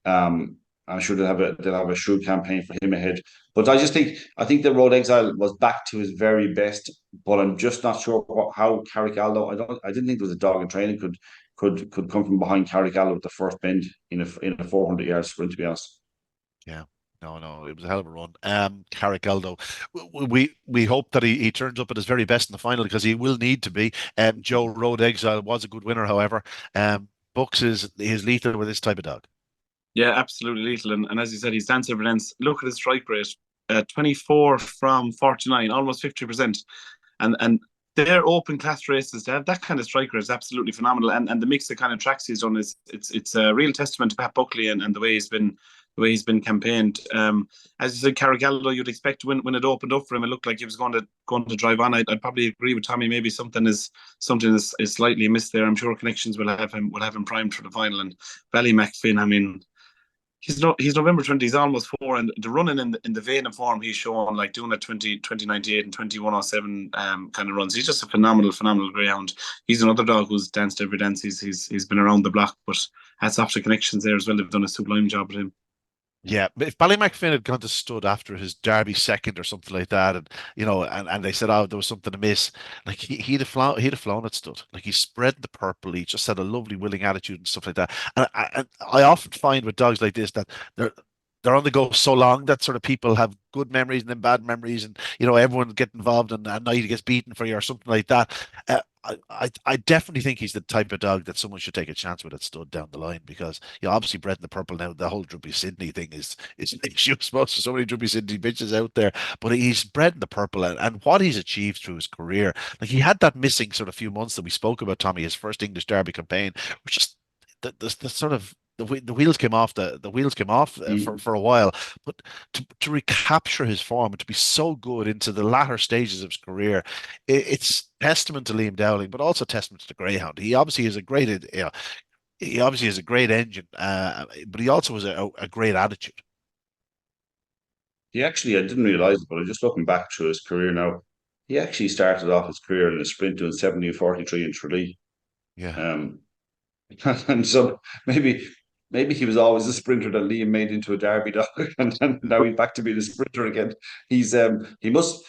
I'm sure they'll have a shrewd campaign for him ahead. But I think the Road Exile was back to his very best, but I'm just not sure how Carrigallo. I didn't think there was a dog in training could come from behind Carrigallo at the first bend in a 400-yard sprint. To be honest. Yeah. No, it was a hell of a run. Carrigaldo. We hope that he turns up at his very best in the final, because he will need to be. Joe Road Exile was a good winner, however. Bucks is lethal with this type of dog. Yeah, absolutely lethal. And as you said, he's danced every dance. Look at his strike rate, 24 from 49, almost 50%. And they're open class races. To have that kind of striker is absolutely phenomenal, and the mix of kind of tracks he's done is it's a real testament to Pat Buckley and the way he's been campaigned. As you said, Carrigallo, you'd expect when it opened up for him, it looked like he was going to drive on. I'd probably agree with Tommy. Maybe something is slightly missed there. I'm sure connections will have him primed for the final. And Ballymacfin, I mean, he's November 20. He's almost 4, and the running in the vein of form he's shown, like doing a 2098 and 2107 kind of runs. He's just a phenomenal greyhound. He's another dog who's danced every dance. He's been around the block, but hats off to connections there as well. They've done a sublime job with him. Yeah, but if Ballymacfin had gone to stud after his Derby second or something like that, and and they said, oh, there was something amiss, like he'd have flown at stud. Like he spread the purple, he just had a lovely willing attitude and stuff like that. And I often find with dogs like this that they're they're on the go so long that sort of people have good memories and then bad memories, and everyone get involved, and at night he gets beaten for you or something like that. I definitely think he's the type of dog that someone should take a chance with at stud down the line, because obviously bred in the purple now. The whole Druby Sydney thing is an issue, I suppose, for so many Druby Sydney bitches out there. But he's bred in the purple, and what he's achieved through his career, like he had that missing sort of few months that we spoke about, Tommy, his first English Derby campaign, which just the sort of the wheels came off the wheels came off for a while, but to recapture his form and to be so good into the latter stages of his career, it's testament to Liam Dowling, but also testament to the Greyhound. He obviously is a great, he obviously has a great engine, but he also has a great attitude. He actually, I didn't realize it, but I'm just looking back through his career now. He actually started off his career in a sprint doing 70 and 43 in Tralee. Yeah. Um, and so maybe he was always a sprinter that Liam made into a derby dog, and then now he's back to being a sprinter again. He must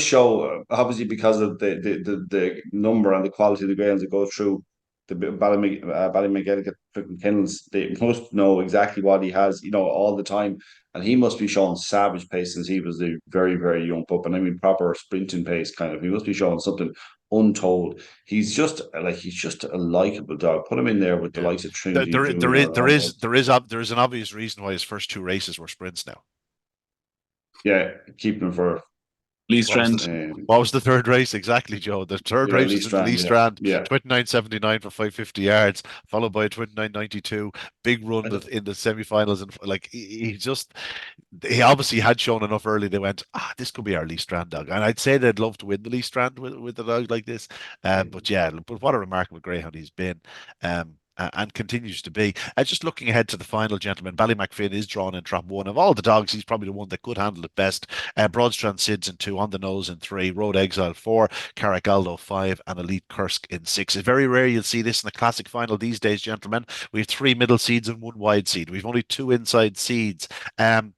show, obviously, because of the number and the quality of the greyhounds that go through the Ballymacfin kennels. They must know exactly what he has, all the time, and he must be showing savage pace since he was a very, very young pup, and I mean proper sprinting pace kind of. He must be showing something untold. He's just a likable dog. Put him in there with the Yeah. likes of There, Trinity and there, there is Juvenile and there all is those. there is there is an obvious reason why his first two races were sprints now. Yeah, keep him for Lee What was the Strand. what was the third race exactly, Joe? The third yeah, race Lee was in the Lee Strand. Yeah, Strand, yeah. 29.79 for 550 yards, followed by a 29.92. Big run I don't- in the semi-finals, and like he obviously had shown enough early. They went, this could be our Lee Strand dog, and I'd say they'd love to win the Lee Strand with a dog like this. But yeah, but what a remarkable greyhound he's been. And continues to be. Just looking ahead to the final, gentlemen, Ballymacfin is drawn in trap one. Of all the dogs, he's probably the one that could handle it best. Broadstrand Sid's in two, On the Nose in three, Road Exile four, Carrigaldo five, and Elite Kursk in six. It's very rare you'll see this in the classic final these days, gentlemen. We have three middle seeds and one wide seed. We've only two inside seeds. And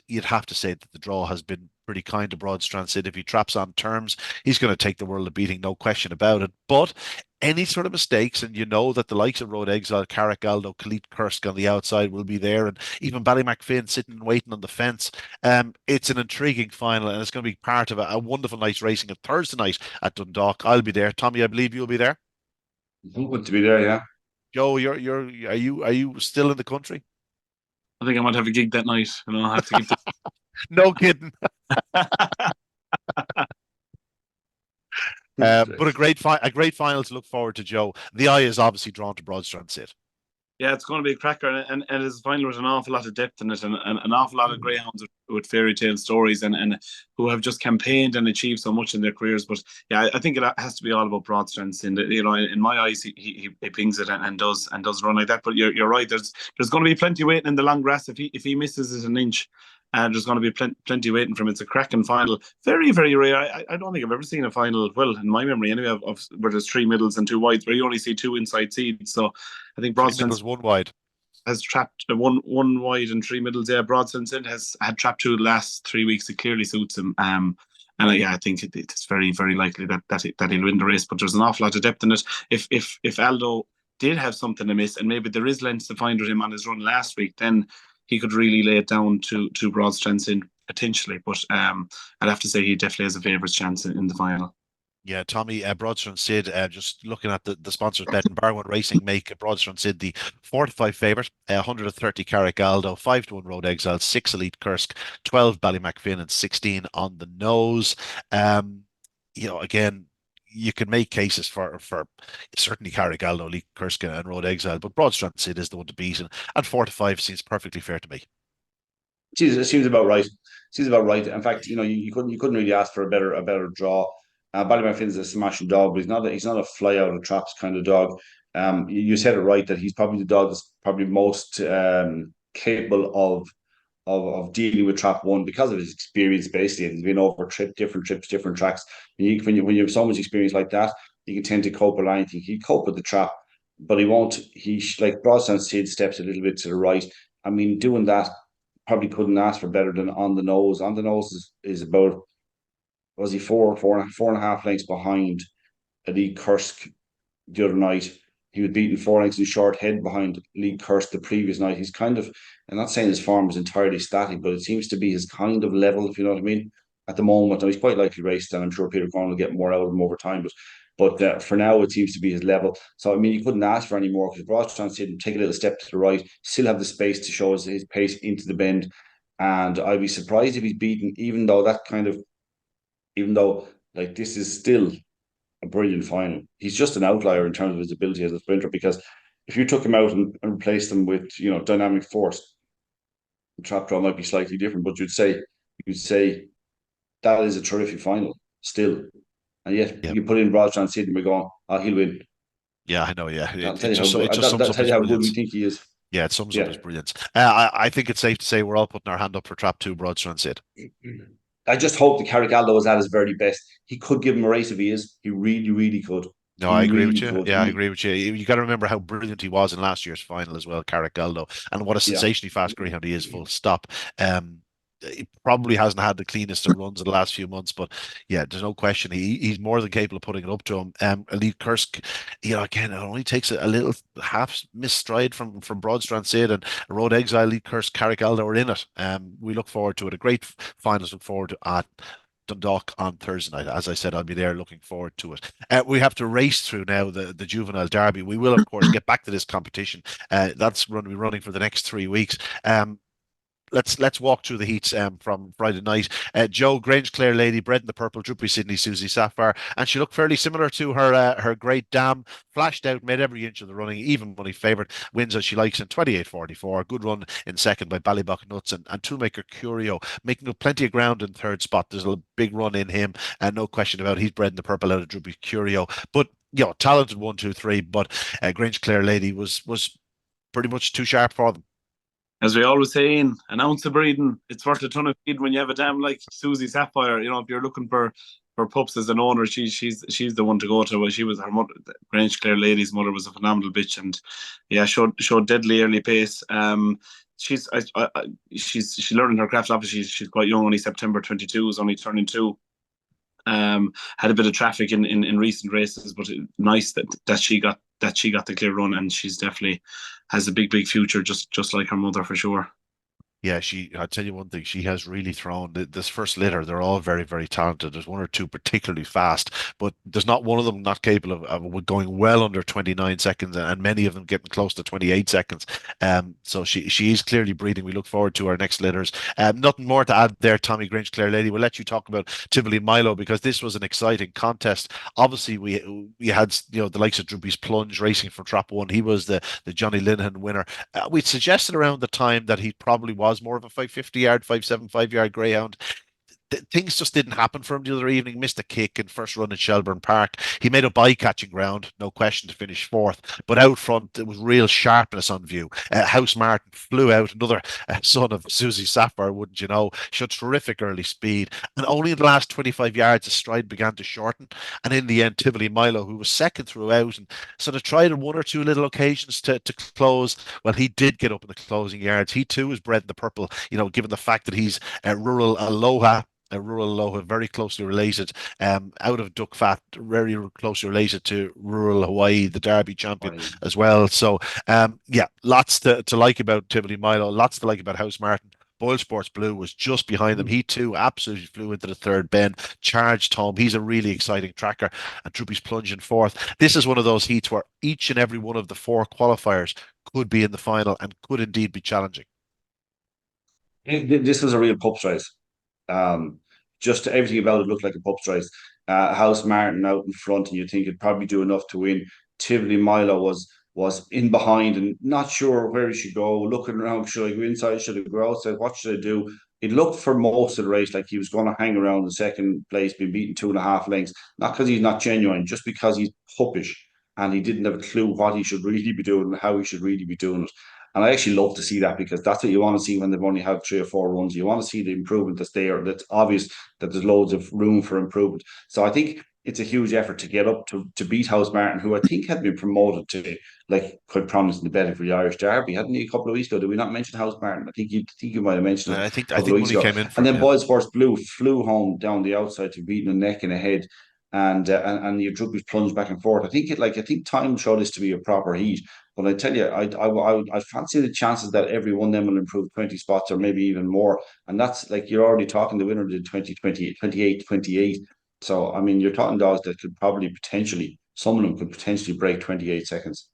you'd have to say that the draw has been pretty kind to Broadstrand Sid. If he traps on terms, he's going to take the world of beating, no question about it. But any sort of mistakes, and that the likes of Road Exile, Carrick Aldo, Khalid Kursk on the outside will be there, and even Ballymacfin sitting and waiting on the fence. It's an intriguing final, and it's going to be part of a wonderful night's racing on Thursday night at Dundalk. I'll be there. Tommy, I believe you'll be there. Good to be there, yeah. Joe, are you still in the country? I think I might have a gig that night. I have to give the. No kidding. But a great final to look forward to, Joe. The eye is obviously drawn to Broadstrand Sit. Yeah, it's going to be a cracker, and it's a final with an awful lot of depth in it, and an awful lot of greyhounds with fairy tale stories, and who have just campaigned and achieved so much in their careers. But yeah, I think it has to be all about Broadstrand. In my eyes, he pings it and does run like that. But you're right. There's going to be plenty waiting in the long grass if he misses it an inch. And there's going to be plenty waiting for him. It's a cracking final. Very, very rare. I don't think I've ever seen a final, well, in my memory anyway, of where there's three middles and two wides, where you only see two inside seeds. So I think Three Broadstrand middles, one wide. has trapped one wide and three middles. Yeah, Broadstrand has had trapped two the last 3 weeks. It clearly suits him. Yeah, I think it's very, very likely that he'll win the race. But there's an awful lot of depth in it. If Aldo did have something to miss, and maybe there is lengths to find with him on his run last week, then he could really lay it down to Broadstrand in potentially. But I'd have to say he definitely has a favourite chance in the final. Yeah, Tommy, Broadstrand Sid, just looking at the sponsors bet, and Barwon Racing make Broadstrand Sid the 4-5 favourite, 130 Carrick Aldo, 5-1 Road Exile, 6 Elite Kursk, 12 Ballymacfin, and 16 On the Nose. Again, you can make cases for certainly Carrigaldo, Lee Kurska, and Road Exile, but Broadstrand Sid is the one to beat, and 4-5 seems perfectly fair to me. It seems about right. Seems about right. In fact, you couldn't really ask for a better draw. Ballyman Finn's a smashing dog, but he's not a fly out of traps kind of dog. You said it right that he's probably the dog that's probably most capable of dealing with trap one because of his experience. Basically, he's been over different trips, different tracks. When you have so much experience like that, you can tend to cope with anything. He cope with the trap, but he won't. Like Broadstone Sid steps a little bit to the right. I mean, doing that probably couldn't ask for better than on the nose. On the nose is about, was he four and a half lengths behind Lee Kursk the other night. He was beaten 4 lengths in short head behind Lee Kursk the previous night. He's kind of, I'm not saying his form is entirely static, but it seems to be his kind of level, if you know what I mean, at the moment. Now, he's quite likely raced, and I'm sure Peter Corn will get more out of him over time. But for now, it seems to be his level. So, I mean, you couldn't ask for any more because Broadstone Sid take a little step to the right, still have the space to show his pace into the bend. And I'd be surprised if he's beaten, even though like this is still a brilliant final. He's just an outlier in terms of his ability as a sprinter, because if you took him out and replaced him with, dynamic force, the trap draw might be slightly different, but you'd say that is a terrific final still. And yet Yeah. you put in Broadstrand Sid and we're going, oh, he'll win. Yeah, I know. Yeah, That'll it, tell it you just how it good, just sums that'll up tell his you how good we brilliance. think he is. Yeah, it sums up Yeah. his brilliance. I think it's safe to say we're all putting our hand up for Trap 2 Broadstrand Sid. I just hope that Carrigaldo is at his very best. He could give him a race if he is. He really, really could. No, He I agree with really you. could. Yeah, I agree with you. You got to remember how brilliant he was in last year's final as well, Carrick Galdo, and what a Yeah. sensationally fast greyhound he is. Full stop. He probably hasn't had the cleanest of runs in the last few months, but yeah, there's no question he's more than capable of putting it up to him. Elite Kursk, again, it only takes a little half missed stride from Broadstrand Sid and Road Exile. Elite Kursk, Carrick Galdo are in it. We look forward to it. A great finals. Look forward to at Dundalk on Thursday night. As I said, I'll be there looking forward to it. We have to race through now the Juvenile Derby. We will, of course, get back to this competition. That's going to be running for the next 3 weeks. Let's walk through the heats from Friday night. Joe Grange Clare Lady, bred in the purple, Droopy Sydney Susie Sapphire, and she looked fairly similar to her great dam. Flashed out, made every inch of the running, even money favourite, wins as she likes in 28.44. Good run in second by Ballybuck Nuts and Toolmaker Curio, making up plenty of ground in third spot. There's a big run in him, and no question about it. He's bred in the purple out of Droopy Curio, but talented 1, 2, 3. But Grange Clare Lady was pretty much too sharp for them. As we always say, an ounce of breeding, it's worth a ton of feed when you have a dam like Susie Sapphire. If you're looking for pups as an owner, she's the one to go to. Well, she was her mother, Grange Clare Lady's mother was a phenomenal bitch, and yeah, showed deadly early pace. She's learning her craft. Obviously, she's quite young, only September 22, is only turning 2. Had a bit of traffic in recent races, but nice that she got the clear run, and she's definitely has a big future, just like her mother for sure. Yeah, I'll tell you one thing, she has really thrown this first litter. They're all very, very talented. There's 1 or 2 particularly fast, but there's not one of them not capable of going well under 29 seconds, and many of them getting close to 28 seconds. So she is clearly breeding. We look forward to our next litters. Nothing more to add there, Tommy Grange Clare Lady. We'll let you talk about Tivoli Milo, because this was an exciting contest. Obviously, we had the likes of Droopy's Plunge racing from Trap 1. He was the Johnny Linehan winner. We suggested around the time that he probably was more of a 550-yard, 575-yard greyhound. Things just didn't happen for him the other evening. Missed a kick in first run at Shelbourne Park. He made up eye-catching ground, no question, to finish fourth. But out front, there was real sharpness on view. House Martin flew out, another son of Susie Sapphire, wouldn't you know? Showed terrific early speed. And only in the last 25 yards, the stride began to shorten. And in the end, Tivoli Milo, who was second throughout and sort of tried on 1 or 2 little occasions to close, well, he did get up in the closing yards. He too was bred in the purple, given the fact that he's rural Aloha, very closely related, out of Duck Fat, very closely related to rural Hawaii, the Derby champion as well. So, lots to like about Tivoli Milo, lots to like about House Martin. Boyle Sports Blue was just behind them. He too absolutely flew into the third bend, charged home. He's a really exciting tracker, and Droopy's plunging fourth. This is one of those heats where each and every one of the 4 qualifiers could be in the final and could indeed be challenging. This was a real pub's race. Just everything about it looked like a pub's race. House Martin out in front, and you think it'd probably do enough to win. Tivoli Milo was in behind and not sure where he should go, looking around, should I go inside, should I go outside, what should I do? It looked for most of the race like he was going to hang around in second place, being beaten 2.5 lengths, not because he's not genuine, just because he's puppish and he didn't have a clue what he should really be doing and how he should really be doing it. And I actually love to see that, because that's what you want to see when they've only had 3 or 4 runs. You want to see the improvement that's there. That's obvious that there's loads of room for improvement. So I think it's a huge effort to get up to beat House Martin, who I think had been promoted to, like, quite prominent in the betting for the Irish Derby, hadn't he, a couple of weeks ago? Did we not mention House Martin? I think you might have mentioned it a I couple of think weeks when he ago. came in for And him, then yeah. Boy's Horse Blue flew home down the outside to beating a neck and a head. And your Drugby's plunged back and forth. I think time showed this to be a proper heat. But I tell you, I fancy the chances that every one of them will improve 20 spots or maybe even more. And that's like, you're already talking, the winner did 28. So, I mean, you're talking dogs that could probably potentially, some of them could potentially break 28 seconds.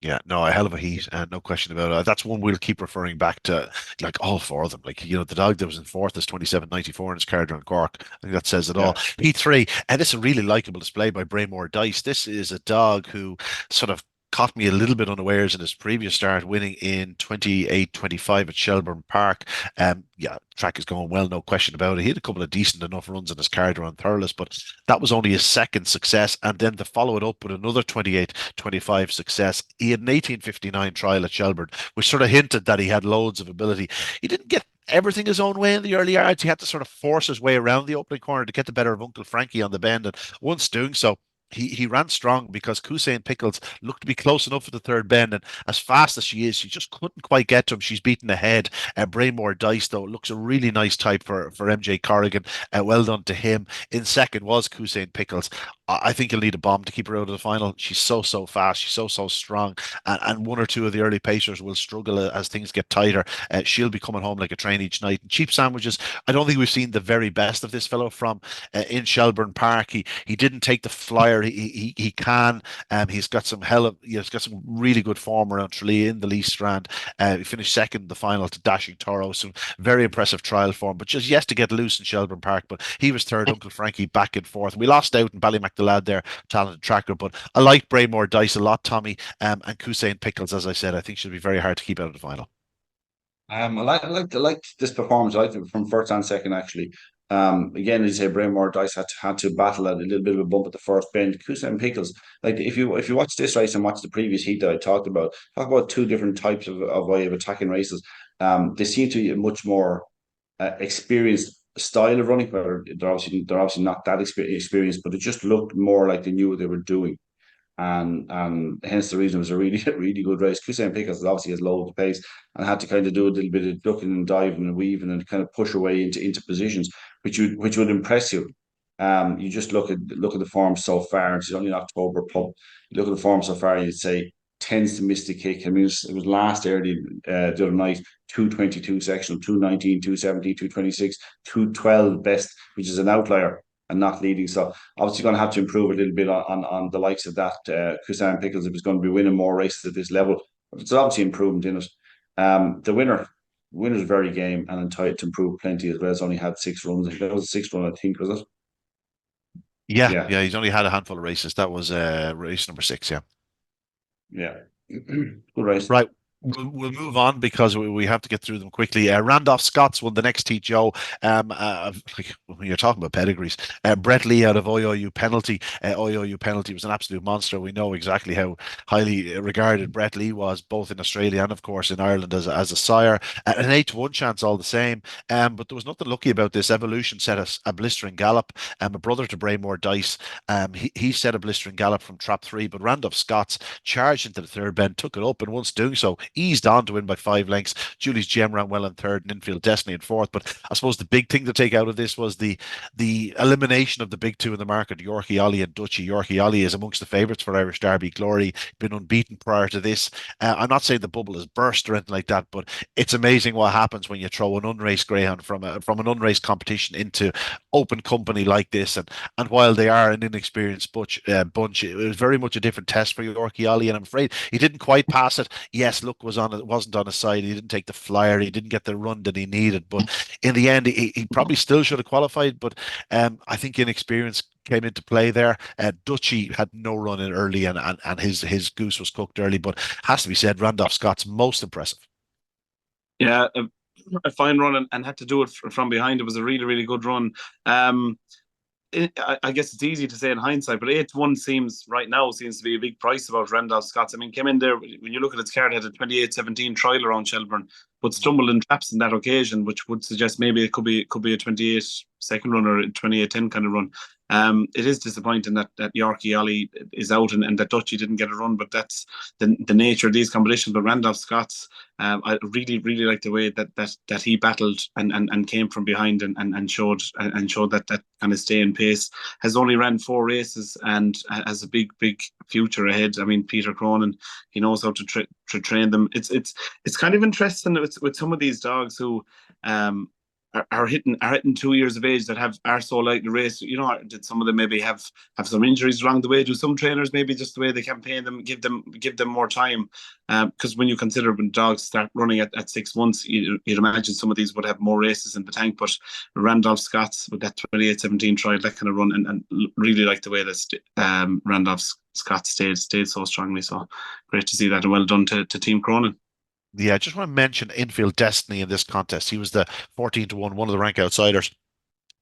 Yeah, no, a hell of a heat, no question about it. That's one we'll keep referring back to, like all four of them. Like, the dog that was in fourth is 27.94 in his card around Cork. I think that says it all. Yeah. P3, and it's a really likable display by Braymore Dice. This is a dog who sort of caught me a little bit unawares in his previous start, winning in 28-25 at Shelbourne Park. Yeah, track is going well, no question about it. He had a couple of decent enough runs in his card around Thurles, but that was only his second success. And then to follow it up with another 28-25 success, he had an 18:59 trial at Shelbourne, which sort of hinted that he had loads of ability. He didn't get everything his own way in the early yards. He had to sort of force his way around the opening corner to get the better of Uncle Frankie on the bend. And once doing so, he ran strong, because Hussein Pickles looked to be close enough for the third bend, and as fast as she is, she just couldn't quite get to him. She's beaten ahead. Braymore Dice, though, looks a really nice type for MJ Corrigan. Well done to him. In second was Hussein Pickles. I think he'll need a bomb to keep her out of the final. She's so fast. She's so strong. And one or two of the early pacers will struggle as things get tighter. She'll be coming home like a train each night. And cheap sandwiches, I don't think we've seen the very best of this fellow from in Shelbourne Park. He didn't take the flyer. He can. He's got some he's got some really good form around Tralee in the Lee Strand. He finished second in the final to Dashing Toro. So very impressive trial form, but just yes to get loose in Shelbourne Park. But he was third. Uncle Frankie back and forth. We lost out in Ballymac the lad there, talented tracker. But I like Braymore Dice a lot, Tommy, and Hussein Pickles. As I said, I think she'll be very hard to keep out of the final. I like this performance. I like it from first and second, actually. Again, as you say, Braymore Dice had to battle a little bit of a bump at the first bend. Kusa and Pickles, like, if you watch this race and watch the previous heat that I talk about two different types of way of attacking races. They seem to be a much more experienced style of running, but they're obviously not that experienced, but it just looked more like they knew what they were doing. And hence the reason it was a really really good race. Hussein Pickles obviously has low pace and had to kind of do a little bit of ducking and diving and weaving and kind of push away into positions which would impress you. You just look at the form so far. It's only an October pup. You look at the form so far, you'd say tends to miss the kick. I mean, it was last early the other night, 222 sectional, 219, 270, 226, 212 best, which is an outlier and not leading. So obviously going to have to improve a little bit on the likes of that. Hussein Pickles, if he's going to be winning more races at this level, but it's obviously improvement in it. The winner's very game and entitled to improve plenty as well. It's only had 6 runs. That was the sixth run, I think, was it? Yeah, Yeah, yeah, he's only had a handful of races. That was race number 6. Yeah. yeah. Good race. Right. We'll move on because we have to get through them quickly. Randolph Scots won the next heat, Joe. When you're talking about pedigrees, Brett Lee out of OIU penalty. OIU penalty was an absolute monster. We know exactly how highly regarded Brett Lee was, both in Australia and, of course, in Ireland as a sire. An 8-1 chance all the same. But there was nothing lucky about this. Evolution set a blistering gallop. A brother to Braymore Dice. He set a blistering gallop from trap 3, but Randolph Scots charged into the third bend, took it up, and once doing so, eased on to win by 5 lengths. Julie's Gem ran well in third, and Infield Destiny in fourth. But I suppose the big thing to take out of this was the elimination of the big two in the market, Yorkie Ollie and Dutchy. Yorkie Ollie is amongst the favourites for Irish Derby Glory, been unbeaten prior to this. I'm not saying the bubble has burst or anything like that, but it's amazing what happens when you throw an unraced greyhound from an unraced competition into open company like this. And while they are an inexperienced bunch, it was very much a different test for Yorkie Ollie, and I'm afraid he didn't quite pass it. Yes, luck wasn't on his side. He didn't take the flyer. He didn't get the run that he needed. But in the end, he probably still should have qualified. But I think inexperience came into play there. Dutchy had no run in early, and his goose was cooked early, but has to be said, Randolph Scott's most impressive. Yeah, a fine run, and had to do it from behind. It was a really, really good run. Um, I guess it's easy to say in hindsight, but 8-1 seems to be a big price about Randolph Scott's. I mean, came in there, when you look at its card, had a 28-17 trial around Shelbourne, but stumbled in traps in that occasion, which would suggest maybe it could be a 28 second run or a 28-10 kind of run. It is disappointing that Yorkie Ollie is out, and that Dutchy didn't get a run, but that's the nature of these competitions. But Randolph Scott's, I really, really like the way that he battled and came from behind and showed that kind of stay in pace. Has only ran 4 races and has a big future ahead. I mean, Peter Cronin, he knows how to train them. It's kind of interesting with some of these dogs who are hitting 2 years of age that are so light to race. You know, did some of them maybe have some injuries along the way? Do some trainers maybe just the way they campaign them give them more time? Because when you consider when dogs start running at 6 months, you'd imagine some of these would have more races in the tank. But Randolph Scott's with that 28-17 trial, that kind of run, and really like the way that Randolph Scott stayed so strongly. So great to see that, and well done to Team Cronin. Yeah, I just want to mention Infield Destiny in this contest. He was the 14-1, one of the rank outsiders.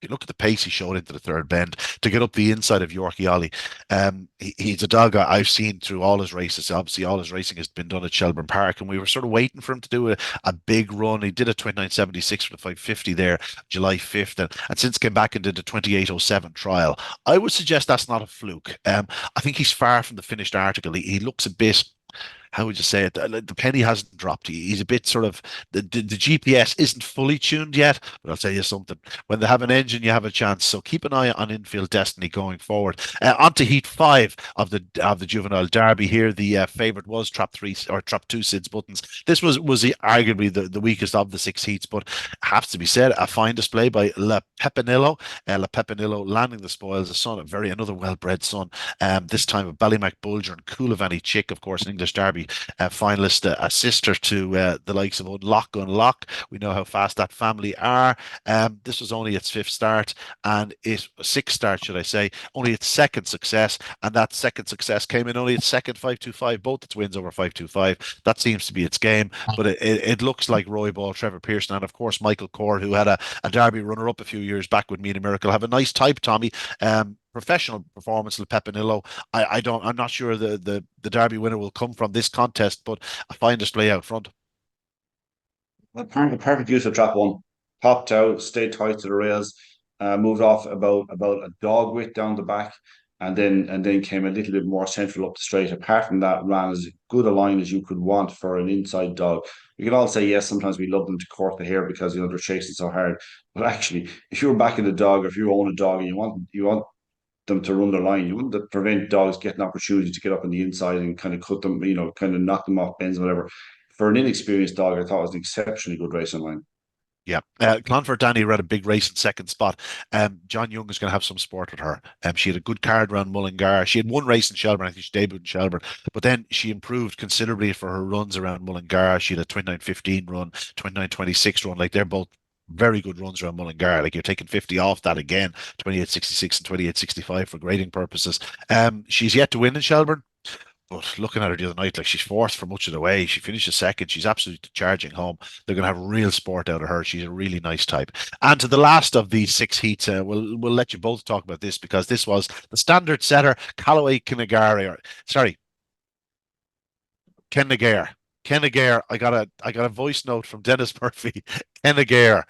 You look at the pace he showed into the third bend to get up the inside of Yorkie Ollie. He's a dog I've seen through all his races. Obviously, all his racing has been done at Shelbourne Park, and we were sort of waiting for him to do a big run. He did a 29.76 with a 550 there, July 5th, and since came back and did a 28.07 trial. I would suggest that's not a fluke. I think he's far from the finished article. He looks a bit, how would you say it? The penny hasn't dropped. He's a bit sort of the GPS isn't fully tuned yet, but I'll tell you something. When they have an engine, you have a chance. So keep an eye on Infield Destiny going forward. On to Heat 5 of the Juvenile Derby here. The favourite was Trap 3 or Trap 2 Sid's Buttons. This was arguably the weakest of the 6 heats, but has to be said, a fine display by La Pepinillo. La Pepinillo landing the spoils, a son, another well-bred son. This time of Ballymac Bulger and Coolavany Chick, of course, an English Derby finalist, a sister to the likes of Unlock. We know how fast that family are. This was only its 5th start, and sixth start, should I say, only its 2nd success, and that 2nd success came in only its 2nd 525, both its wins over 525. That seems to be its game, but it looks like Roy Ball, Trevor Pearson, and of course Michael Cord, who had a Derby runner-up a few years back with Mina Miracle, have a nice type, Tommy. Professional performance, Pepinillo. I'm not sure the Derby winner will come from this contest, but a fine display out front. A perfect use of trap 1. Popped out, stayed tight to the rails, moved off about a dog width down the back, and then came a little bit more central up the straight. Apart from that, ran as good a line as you could want for an inside dog. We can all say yes, sometimes we love them to court the hair because they're chasing so hard. But actually, if you're backing a dog, or if you own a dog and you want them to run their line, you want to prevent dogs getting opportunity to get up on the inside and kind of cut them, kind of knock them off bends, whatever. For an inexperienced dog, I thought it was an exceptionally good race line. Yeah, Clonfert Danny ran a big race in 2nd spot. John Young is going to have some sport with her. She had a good card around Mullingar. She had one race in Shelbourne. I think she debuted in Shelbourne, but then she improved considerably for her runs around Mullingar. She had a 29.15 run, 29.26 run. Like, they're both very good runs around Mullingar. Like, you're taking 50 off that again, 28.66 and 28.65 for grading purposes. She's yet to win in Shelbourne. But looking at her the other night, like, she's 4th for much of the way. She finishes 2nd. She's absolutely charging home. They're going to have real sport out of her. She's a really nice type. And to the last of these 6 heats, we'll let you both talk about this, because this was the standard setter, Callaway Kenagari. Kenagare. I got a voice note from Dennis Murphy. Kenagare.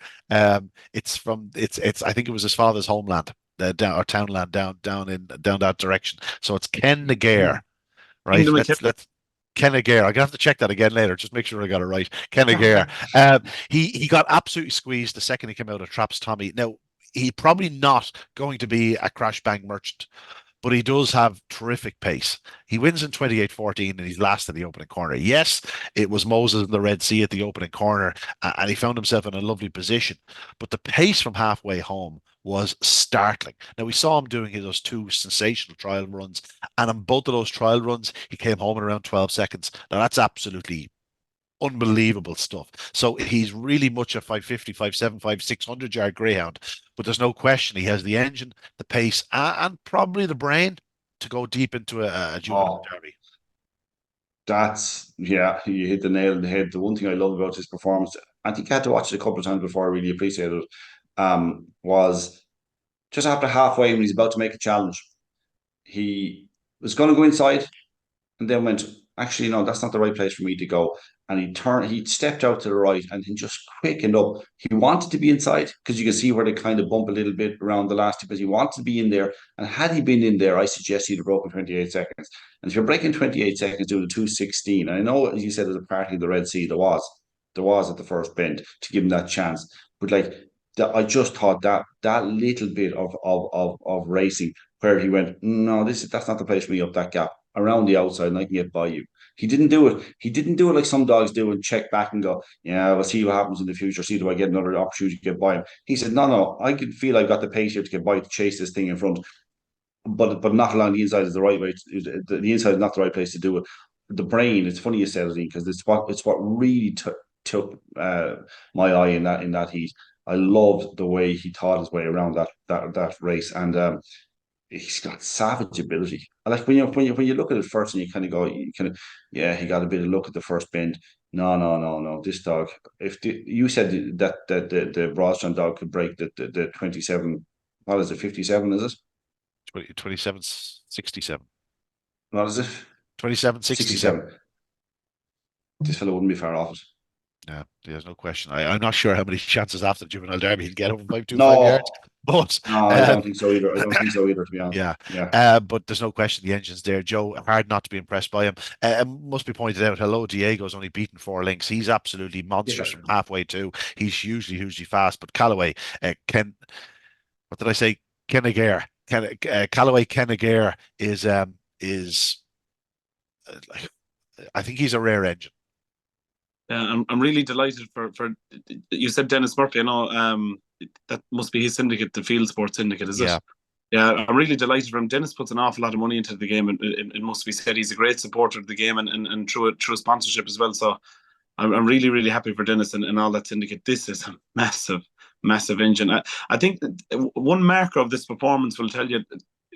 It's I think it was his father's homeland, or townland down that direction. So it's Kenagare. Right, let's Kenagare. I'm gonna have to check that again later. Just make sure I got it right. Kenagare. He got absolutely squeezed the second he came out of traps, Tommy. Now, he's probably not going to be a crash bang merchant, but he does have terrific pace. He wins in 28.14 and he's last in the opening corner. Yes, it was Moses in the Red Sea at the opening corner, and he found himself in a lovely position. But the pace from halfway home was startling. Now, we saw him doing those 2 sensational trial runs, and on both of those trial runs, he came home in around 12 seconds. Now, that's absolutely unbelievable stuff. So he's really much a 550, 575, 600-yard greyhound. But there's no question he has the engine, the pace, and probably the brain to go deep into a juvenile Oh, derby. yeah, you hit the nail on the head. The one thing I love about his performance, I think I had to watch it a couple of times before I really appreciated it, was just after halfway when he's about to make a challenge, he was going to go inside and then went, actually, no, that's not the right place for me to go. And he stepped out to the right and then just quickened up. He wanted to be inside because you can see where they kind of bump a little bit around the last because he wanted to be in there. And had he been in there, I suggest he'd have broken 28 seconds. And if you're breaking 28 seconds doing a 2:16, I know, as you said, there's a party of the Red Sea, there was at the first bend to give him that chance. But like, I just thought that little bit of racing where he went, no, that's not the place for me up that gap around the outside, and I can get by you. He didn't do it. He didn't do it like some dogs do and check back and go, yeah, we'll see what happens in the future. See, do I get another opportunity to get by him? He said, no, I can feel I've got the pace here to get by to chase this thing in front, but not along the inside is the right way. The inside is not the right place to do it. The brain. It's funny you said it, because it's what really took my eye in that heat. I loved the way he thought his way around that race, and he's got savage ability. Like when you look at it first and yeah, he got a bit of luck at the first bend. No, no, no, no. This dog. If you said that the Broadstone dog could break the 27, what is it, 57? Is it 2767. what is it? 2767. 67. This fellow wouldn't be far off it. Yeah, there's no question. I'm not sure how many chances after the juvenile derby he'd get over 525 yards, No, but no, I don't think so either. I don't think so either, to be honest. yeah, Yeah, but there's no question the engine's there. Joe, hard not to be impressed by him. Must be pointed out, hello, Diego's only beaten 4 lengths. He's absolutely yeah. monstrous from halfway too. He's hugely fast. But Callaway, what did I say? Kennegair, Callaway Kennegair is like, I think he's a rare engine. I'm really delighted for you said Dennis Murphy. I know that must be his syndicate, the Field Sports Syndicate, is Yeah. it? Yeah, I'm really delighted for him. Dennis puts an awful lot of money into the game, and it must be said he's a great supporter of the game and through sponsorship as well. So I'm really happy for Dennis and all that syndicate. This is a massive engine. I think that one marker of this performance will tell you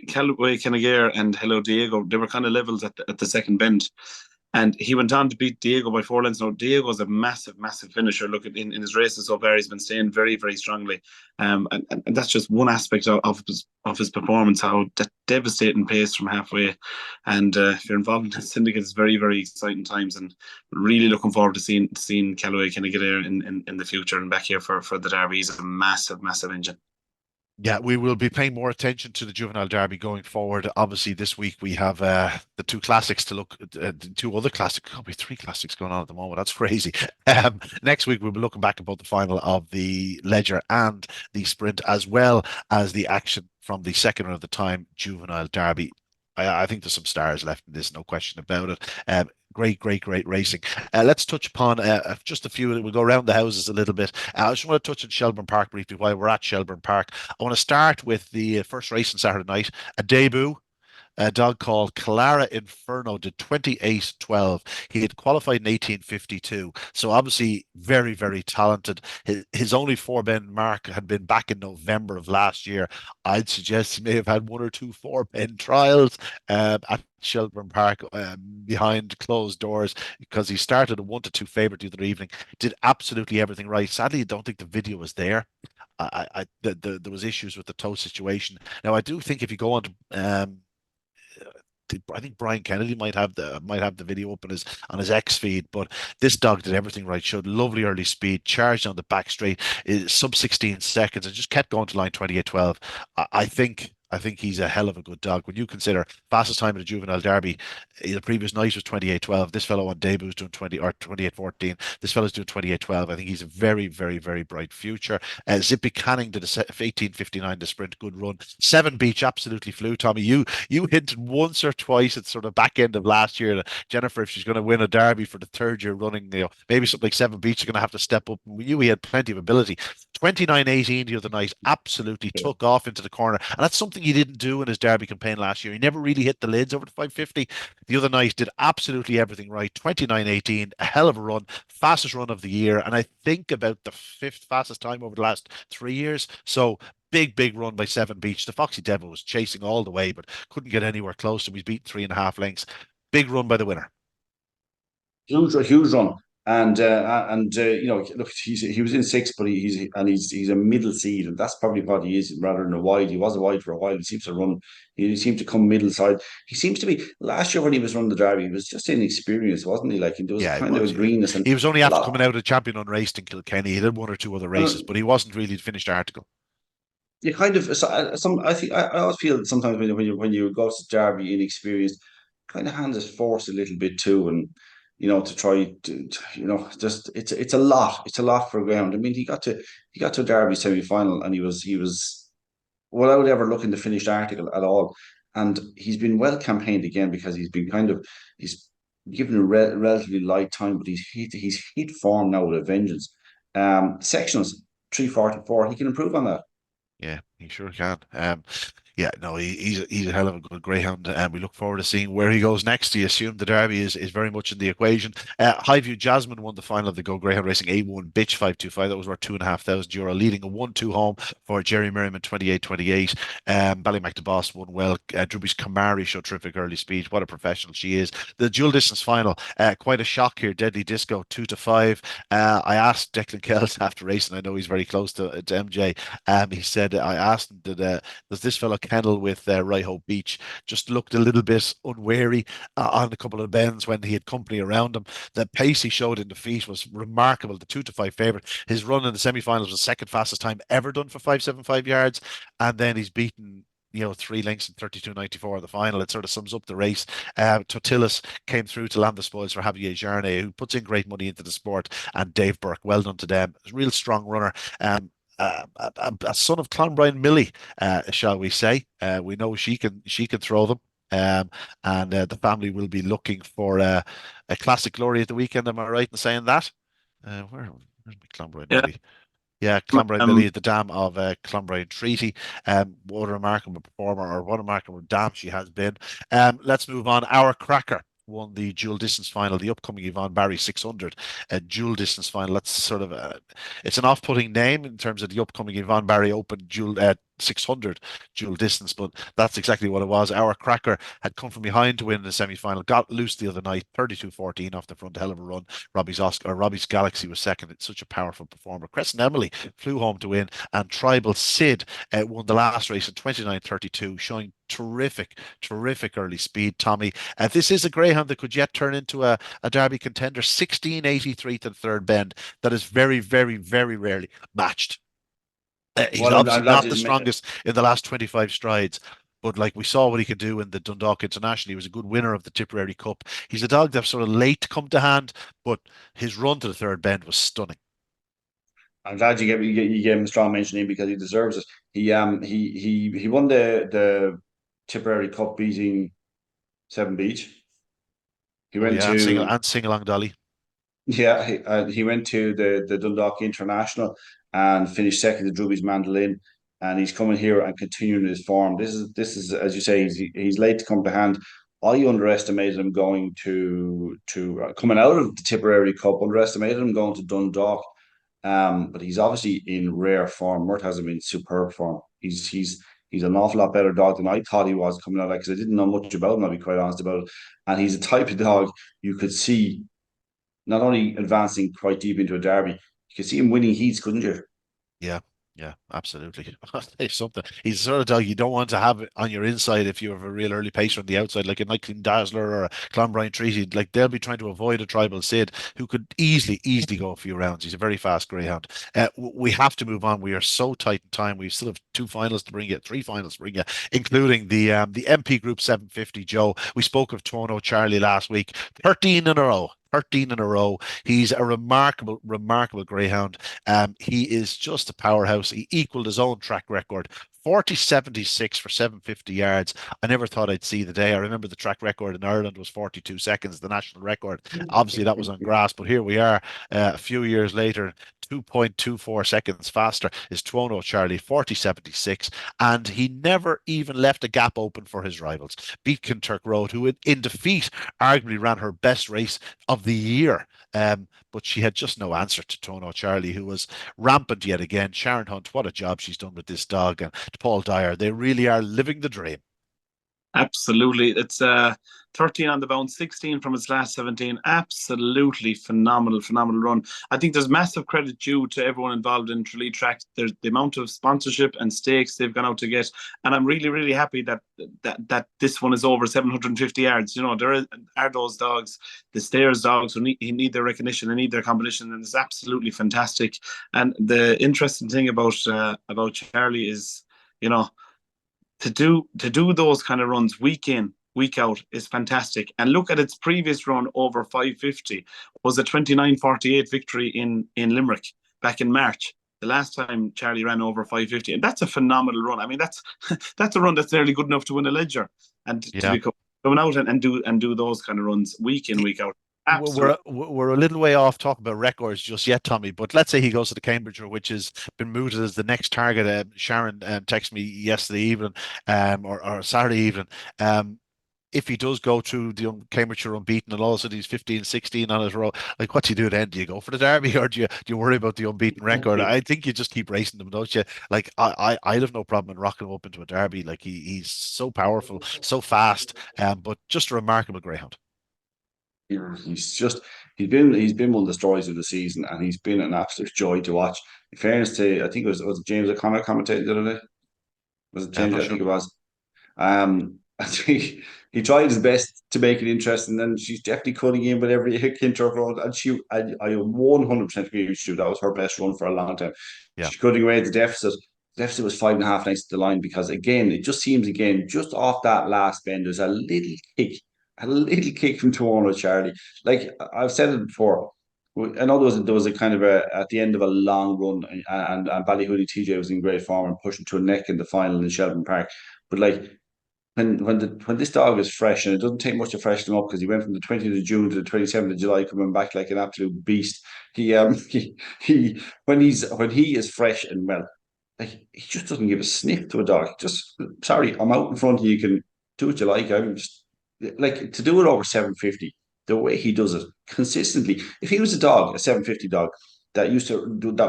Callaway Kennegair and Hello Diego, they were kind of levels at the second bend. And he went on to beat Diego by 4 lengths. Now, Diego's a massive finisher. Look at in his races so far, he's been staying very strongly. And that's just one aspect of his performance, how devastating pace from halfway. And if you're involved in the syndicate, it's very exciting times. And really looking forward to seeing Callaway kind of get there in the future and back here for the Derby. He's a massive engine. Yeah, we will be paying more attention to the Juvenile Derby going forward. Obviously, this week we have the two classics to look at, two other classics. Could be three classics going on at the moment. That's crazy. Next week we'll be looking back about the final of the Ledger and the Sprint, as well as the action from the second run of the time Juvenile Derby. I think there's some stars left in this, no question about it. Great racing. Let's touch upon just a few. We'll go around the houses a little bit. I just want to touch on Shelbourne Park briefly while we're at Shelbourne Park. I want to start with the first race on Saturday night, a debut. A dog called Clara Inferno did 28:12. He had qualified in 1852. So obviously very talented. His only 4 bend mark had been back in November of last year. I'd suggest he may have had 1 or 2 4 bend trials at Shelbourne Park behind closed doors, because he started a 1-2 favourite the other evening. Did absolutely everything right. Sadly, I don't think the video was there. There was issues with the toe situation. Now, I do think if you go on to I think Brian Kennedy might have the video up on his X feed, but this dog did everything right. Showed lovely early speed, charged on the back straight, sub 16 seconds, and just kept going to line 28:12. I think he's a hell of a good dog. When you consider fastest time in the Juvenile Derby, the previous night was 28:12. This fellow on debut is doing 28:14. This fellow's doing 28:12. I think he's a very bright future. Zippy Canning did a 18:59 to sprint, good run. 7 Beach absolutely flew. Tommy, you hinted once or twice at sort of back end of last year that Jennifer, if she's going to win a Derby for the third year running, maybe something like 7 Beach is going to have to step up. We knew he had plenty of ability. 29:18 the other night, absolutely took off into the corner, and that's something he didn't do in his Derby campaign last year. He never really hit the lids over the 550. The other night did absolutely everything right. 29:18, a hell of a run, fastest run of the year, and I think about the fifth fastest time over the last 3 years. So big run by Seven Beach. The Foxy Devil was chasing all the way, but couldn't get anywhere close to him. He's beaten 3.5 lengths. Big run by the winner. Huge run. And you know, look, he was in sixth, but he's a middle seed, and that's probably what he is rather than a wide. He was a wide for a while. He seems to run. He seemed to come middle side. He seems to be last year when he was running the Derby. He was just inexperienced, wasn't he? Like there was Yeah, a it kind of was. a greenness and He was only a after lot. coming out of champion unraced in Kilkenny. He did one or two other races, but he wasn't really the finished article. You kind of some. I think I always feel that sometimes when you go to Derby inexperienced, kind of hands is forced a little bit too, and you know to try to just it's a lot. It's a lot for Greyhound. I mean, he got to a Derby semi final, and he was without ever looking the finished article at all, and he's been well campaigned again because he's given a relatively light time, but he's hit form now with a vengeance. Sectionals 344. He can improve on that. Yeah, he sure can. Yeah, no, he's a hell of a good greyhound, and we look forward to seeing where he goes next. You assume the Derby is very much in the equation. Highview Jasmine won the final of the Go Greyhound Racing A1 Bitch 525. That was worth €2,500, leading a 1-2 home for Jerry Merriman 28-28. Ballymac the Boss won well. Drubby's Kamari showed terrific early speed. What a professional she is. The dual distance final, quite a shock here. Deadly Disco 2-5. I asked Declan Kells after racing. I know he's very close to MJ. He said, I asked him, does this fellow kennel with Ryhope Beach? Just looked a little bit unwary on a couple of bends when he had company around him. The pace he showed in the feet was remarkable. The 2-5 favourite. His run in the semi-finals was the second fastest time ever done for 575 yards, and then he's beaten 3 lengths in 32.94 in the final. It sort of sums up the race. Tortillas came through to land the spoils for Javier Jarne, who puts in great money into the sport, and Dave Burke. Well done to them. A real strong runner. A son of Clonbrine Millie, shall we say? We know she can throw them. And the family will be looking for a classic glory at the weekend. Am I right in saying that? Where's my Clonbrine Yeah. Millie? Yeah, Clonbrine Um, Millie, the dam of Clonbrine Treaty. What a remarkable performer, or what a remarkable dam she has been. Let's move on. Our Cracker won the dual distance final, the upcoming Yvonne Barry 600 dual distance final. That's sort of it's an off-putting name in terms of the upcoming Yvonne Barry Open dual 600 dual distance, but that's exactly what it was. Our Cracker had come from behind to win the semi-final, got loose the other night, 32-14 off the front, hell of a run. Robbie's Galaxy was second. It's such a powerful performer. Crescent Emily flew home to win, and Tribal Sid won the last race in 29:32, showing terrific early speed. Tommy, this is a greyhound that could yet turn into a Derby contender. 16:83 to the third bend. That is very rarely matched. He's Well, obviously I'm glad not you the didn't make it. strongest in the last 25 strides, but like we saw what he could do in the Dundalk International. He was a good winner of the Tipperary Cup. He's a dog that's sort of late to come to hand, but his run to the third bend was stunning. I'm glad you gave him a strong mention in because he deserves it. He won the Tipperary Cup beating Seven Beach. He Oh went yeah, to and sing along Dolly. Yeah, he went to the Dundalk International and finished second to Drewby's Mandolin, and he's coming here and continuing his form. This is as you say, he's late to come to hand. I underestimated him going to coming out of the Tipperary Cup. Underestimated him going to Dundalk, but he's obviously in rare form. Mert has him in superb form. He's an awful lot better dog than I thought he was coming out because I didn't know much about him. I'll be quite honest about it. And he's a type of dog you could see not only advancing quite deep into a derby, you could see him winning heats, couldn't you? Yeah, yeah, absolutely. I'll tell you something. He's the sort of dog you don't want to have it on your inside if you have a real early pacer on the outside, like a Nightclean Dazzler or a Clonbrine Treaty. Like they'll be trying to avoid a Tribal Sid who could easily go a few rounds. He's a very fast greyhound. We have to move on. We are so tight in time. We still have two finals to bring you, three finals to bring you, including the MP Group 750. Joe, we spoke of Tono Charlie last week. 13 in a row. 13 in a row. He's a remarkable greyhound. He is just a powerhouse. He equaled his own track record. 40.76 for 750 yards. I never thought I'd see the day. I remember the track record in Ireland was 42 seconds, the national record. Obviously, that was on grass, but here we are a few years later. 2.24 seconds faster is Tuono Charlie, 40.76, and he never even left a gap open for his rivals. Beat Kinturk Road, who in defeat arguably ran her best race of the year. But she had just no answer to Tono Charlie, who was rampant yet again. Sharon Hunt, what a job she's done with this dog, and Paul Dyer, they really are living the dream. Absolutely. It's 13 on the bounce, 16 from its last 17. Absolutely phenomenal run. I think there's massive credit due to everyone involved in Tralee Tracks. There's the amount of sponsorship and stakes they've gone out to get. And I'm really, really happy that this one is over 750 yards. You know, there are those dogs, the Stayers dogs, who need their recognition and need their competition. And it's absolutely fantastic. And the interesting thing about Charlie is, you know, to do those kind of runs week in, week out is fantastic. And look at its previous run over 550 was a 29.48 victory in Limerick back in March. The last time Charlie ran over 550, and that's a phenomenal run. I mean, that's a run that's nearly good enough to win a Ledger, and to be coming out and do those kind of runs week in, week out. We're a little way off talking about records just yet, Tommy, but let's say he goes to the Cambridgeshire, which has been mooted as the next target. Sharon texted me yesterday evening or Saturday evening. If he does go to the Cambridgeshire unbeaten and also these 15, 16 on his row, like what do you do then? Do you go for the Derby, or do you worry about the unbeaten record? I think you just keep racing them, don't you? Like I'd have no problem in rocking him up into a Derby. Like he's so powerful, so fast, but just a remarkable greyhound. He's been one of the stories of the season, and he's been an absolute joy to watch. In fairness to, I think was it James O'Connor commentated the other day? Was it James? I think it was. I think he tried his best to make it interesting, and she's definitely cutting in with every Kinturk Road. And I 100% agree with you. That was her best run for a long time. Yeah. She's cutting away the deficit. The deficit was 5.5 lengths to the line, because again, it just seems just off that last bend, there's a little kick from Tuono Charlie. Like I've said it before, I know there was a kind of at the end of a long run, and Ballyhooly TJ was in great form and pushing to a neck in the final in Shelbourne Park. But like when this dog is fresh, and it doesn't take much to freshen him up, because he went from the 20th of June to the 27th of July, coming back like an absolute beast. He when he is fresh and well, like he just doesn't give a sniff to a dog. Just sorry, I'm out in front of you. You can do what you like. I'm just like, to do it over 750, the way he does it consistently. If he was a 750 dog that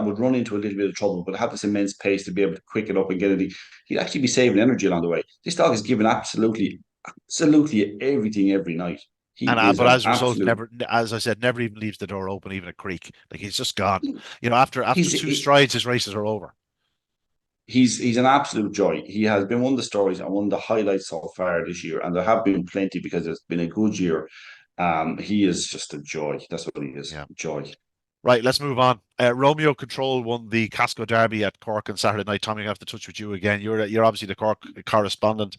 would run into a little bit of trouble, but have this immense pace to be able to quicken up and get it, he'd actually be saving energy along the way. This dog is giving absolutely everything every night. But as a result, never, as I said, never even leaves the door open, even a creak. Like he's just gone. You know, after two strides, his races are over. He's an absolute joy. He has been one of the stories and one of the highlights so far this year, and there have been plenty, because it's been a good year. He is just a joy. That's what he is. Yeah. Joy. Right, let's move on. Romeo Control won the Casco Derby at Cork on Saturday night. Tommy, I have to touch with you again. You're obviously the Cork correspondent.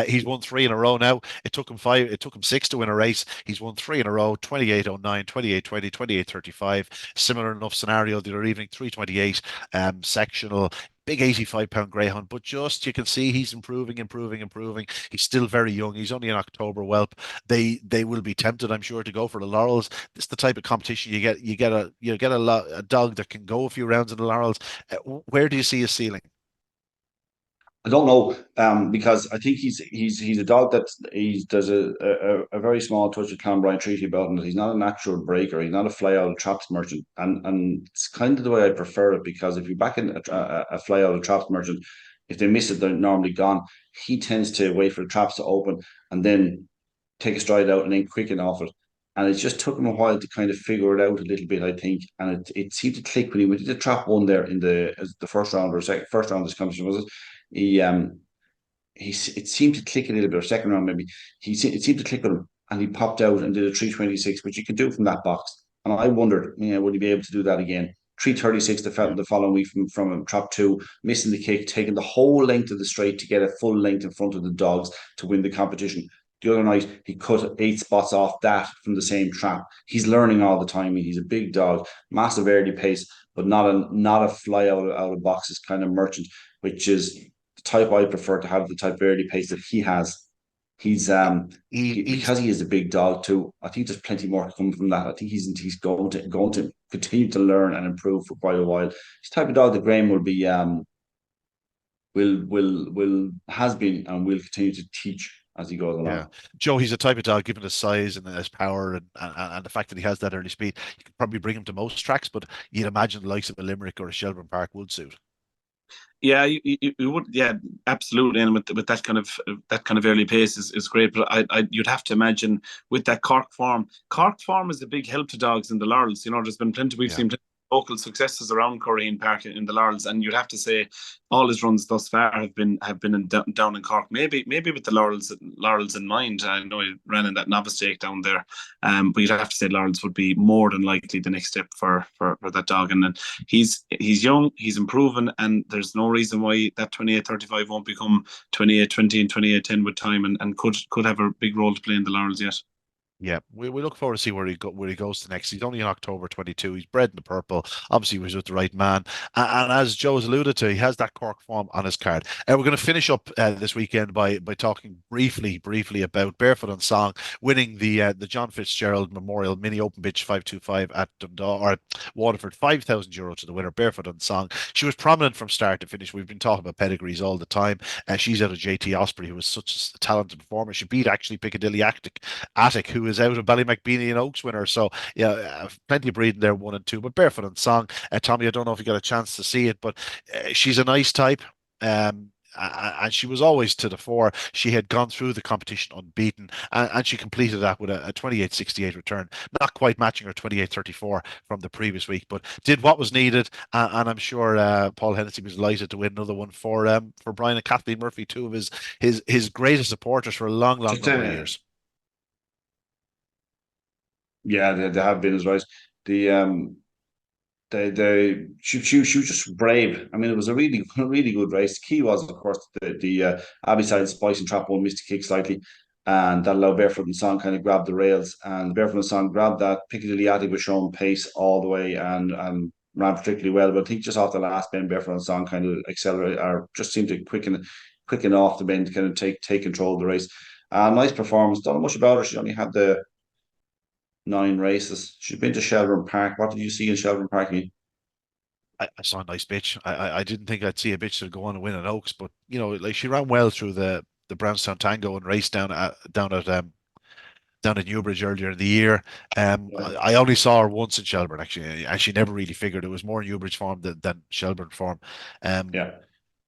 He's won 3 in a row now. It took him 6 to win a race. He's won 3 in a row: 28.09, 28.20, 28.35. Similar enough scenario the other evening: 3.28 sectional. Big 85-pound greyhound, but just you can see he's improving. He's still very young. He's only an October whelp. They will be tempted, I'm sure, to go for the laurels. This is the type of competition you get a dog that can go a few rounds in the laurels. Where do you see his ceiling? I don't know, because I think he's a dog that there's a very small touch of Clonbrine Treaty about him, that he's not a natural breaker. He's not a fly out of traps merchant, and it's kind of the way I prefer it, because if you back in a fly out of traps merchant, if they miss it, they're normally gone. He tends to wait for the traps to open and then take a stride out and then quicken off it. And it just took him a while to kind of figure it out a little bit, I think. And it seemed to click when he went to the trap one there in the first round or first round of this competition, was it? It seemed to click a little bit, or second round maybe. It seemed to click with him, and he popped out and did a 3.26, which you can do from that box. And I wondered, would he be able to do that again? 3.36 the following week from trap 2, missing the kick, taking the whole length of the straight to get a full length in front of the dogs to win the competition. The other night, he cut 8 spots off that from the same trap. He's learning all the time. He's a big dog, massive early pace, but not a fly out of boxes kind of merchant, which is the type I prefer to have, the type of early pace that he has. Because he is a big dog too. I think there's plenty more to come from that. I think he's going to continue to learn and improve for quite a while. He's the type of dog that Graham will be will has been and will continue to teach as he goes Yeah, along. Joe, he's a type of dog, given his size and his power and the fact that he has that early speed, you could probably bring him to most tracks, but you'd imagine the likes of a Limerick or a Shelbourne Park would suit. Yeah, you would, yeah, absolutely, and with that kind of early pace is great. But you'd have to imagine with that Cork form. Cork form is a big help to dogs in the Laurels. You know, there's been plenty we've Yeah. seen plenty of local successes around Corrine Park in the Laurels, and you'd have to say all his runs thus far have been down in Cork. Maybe with the Laurels in mind. I know he ran in that novice stake down there, but you'd have to say Laurels would be more than likely the next step for that dog. And then he's young, he's improving, and there's no reason why that 28-35 won't become 28-20 and 28-10 with time, and could have a big role to play in the Laurels yet. Yeah, we look forward to see where he goes to next. He's only in October 22. He's bred in the purple. Obviously, he was with the right man. And as Joe's alluded to, he has that Cork form on his card. And we're going to finish up this weekend by talking briefly about Barefoot on Song winning the John Fitzgerald Memorial Mini Open Bitch 525 at Dundalk or at Waterford, €5,000 to the winner. Barefoot on Song. She was prominent from start to finish. We've been talking about pedigrees all the time. She's out of JT Osprey, who was such a talented performer. She beat actually Piccadilly Attic, who is out of Ballymacbeanie and Oaks winner. So yeah, plenty of breeding there, 1 and 2. But Barefoot and Song, Tommy, I don't know if you got a chance to see it, but she's a nice type. And she was always to the fore. She had gone through the competition unbeaten, and she completed that with a 28.68 return, not quite matching her 28.34 from the previous week, but did what was needed. And I'm sure Paul Hennessy was delighted to win another one for Brian and Kathleen Murphy, two of his greatest supporters for a long number of years. Yeah, they have been as right. The she was just brave. I mean, it was a really good race. The key was, of course, the Abbey Spice and Trap one missed a kick slightly, and that allowed Barefoot and Song kind of grabbed the rails, and Barefoot and Song grabbed that. Piccadilly Attic was showing pace all the way and ran particularly well. But I think just off the last bend, Barefoot and Song kind of accelerated or just seemed to quicken off the bend to kind of take control of the race. Nice performance. Don't know much about her. She only had the 9 races. She's been to Shelbourne Park. What did you see in Shelbourne Park? I saw a nice bitch. I didn't think I'd see a bitch that go on and win an Oaks, but like she ran well through the Brownstown Tango and raced down at Newbridge earlier in the year. I only saw her once in Shelbourne actually, and she never really figured. It was more Newbridge form than Shelbourne form. Yeah.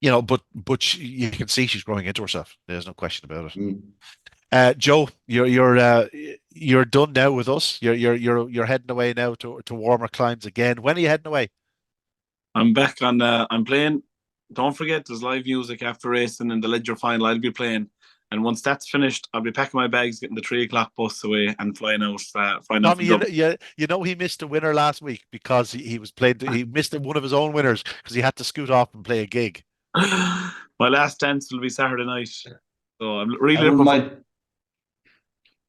But you can see she's growing into herself. There's no question about it. Mm. Joe, you're done now with us. You're heading away now to warmer climes again. When are you heading away? I'm back on. I'm playing. Don't forget, there's live music after racing in the Ledger final. I'll be playing, and once that's finished, I'll be packing my bags, getting the 3 o'clock bus away, and flying out. Tommy, he missed a winner last week because he was playing. He missed one of his own winners because he had to scoot off and play a gig. My last dance will be Saturday night, so I'm I really wouldn't looking. mind.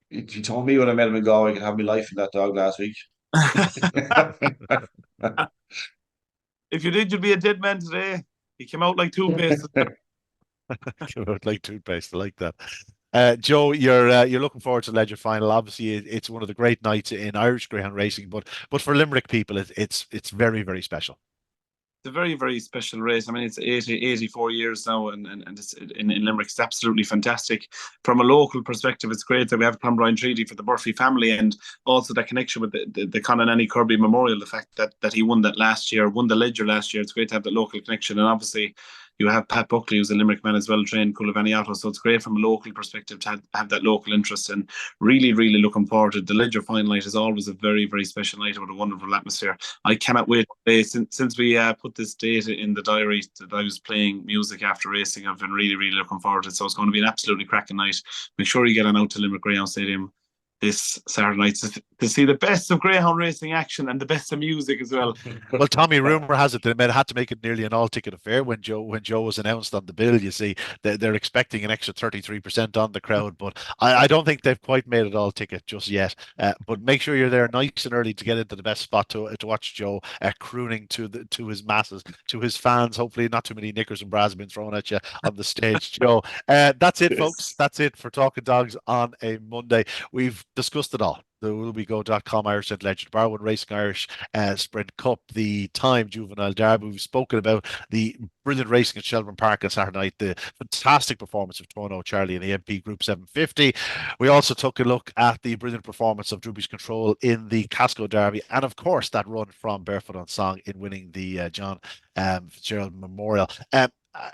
He told me when I met him in Galway, I could have my life in that dog last week. If you did, you'd be a dead man today. He came out like toothpaste. Came out like toothpaste. I like that. Joe, you're looking forward to the Ledger final. Obviously, it's one of the great nights in Irish greyhound racing, but for Limerick people, it's very, very special. It's a very, very special race. I mean, it's 84 years now, and it's in Limerick. It's absolutely fantastic. From a local perspective, it's great that we have Clonbrine Treaty for the Murphy family, and also that connection with the Conor Nanny Kirby Memorial. The fact that he won that last year, won the Ledger last year. It's great to have that local connection, and obviously you have Pat Buckley, who's a Limerick man as well, trained Culavaniato. So it's great from a local perspective to have that local interest, and really, really looking forward to it. The Ledger final night is always a very, very special night with a wonderful atmosphere. I cannot wait. Since we put this date in the diary that I was playing music after racing, I've been really, really looking forward to it. So it's going to be an absolutely cracking night. Make sure you get on out to Limerick Greyhound Stadium. this Saturday night to see the best of greyhound racing action and the best of music as well. Well, Tommy, rumor has it that they had to make it nearly an all-ticket affair when Joe was announced on the bill. You see, they're expecting an extra 33% on the crowd, but I don't think they've quite made it all-ticket just yet. But make sure you're there nice and early to get into the best spot to watch Joe crooning to his masses, to his fans. Hopefully, not too many knickers and bras have been thrown at you on the stage, Joe. That's it, folks. That's it for Talking Dogs on a Monday. We've discussed it all. The willwego.com Irish St. Legend, Barwon Racing Irish Sprint Cup, the Time Juvenile Derby. We've spoken about the brilliant racing at Shelbourne Park on Saturday night, the fantastic performance of Tono Charlie in the MP Group 750. We also took a look at the brilliant performance of Drewby's Control in the Casco Derby, and of course that run from Barefoot on Song in winning the John Fitzgerald Memorial.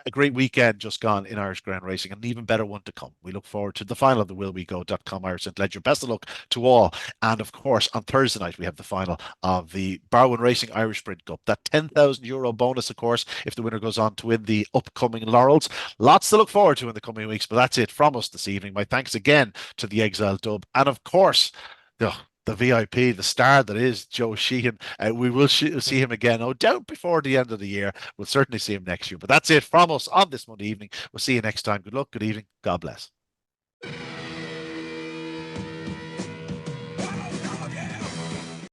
A great weekend just gone in Irish Grand Racing, and an even better one to come. We look forward to the final of the willwego.com Irish St. Ledger. Best of luck to all. And of course, on Thursday night, we have the final of the Barwon Racing Irish Sprint Cup. That €10,000 bonus, of course, if the winner goes on to win the upcoming laurels. Lots to look forward to in the coming weeks, but that's it from us this evening. My thanks again to the Exile Dub, and of course, the VIP, the star that is Joe Sheahan. We will see him again, no doubt, before the end of the year. We'll certainly see him next year. But that's it from us on this Monday evening. We'll see you next time. Good luck, good evening. God bless.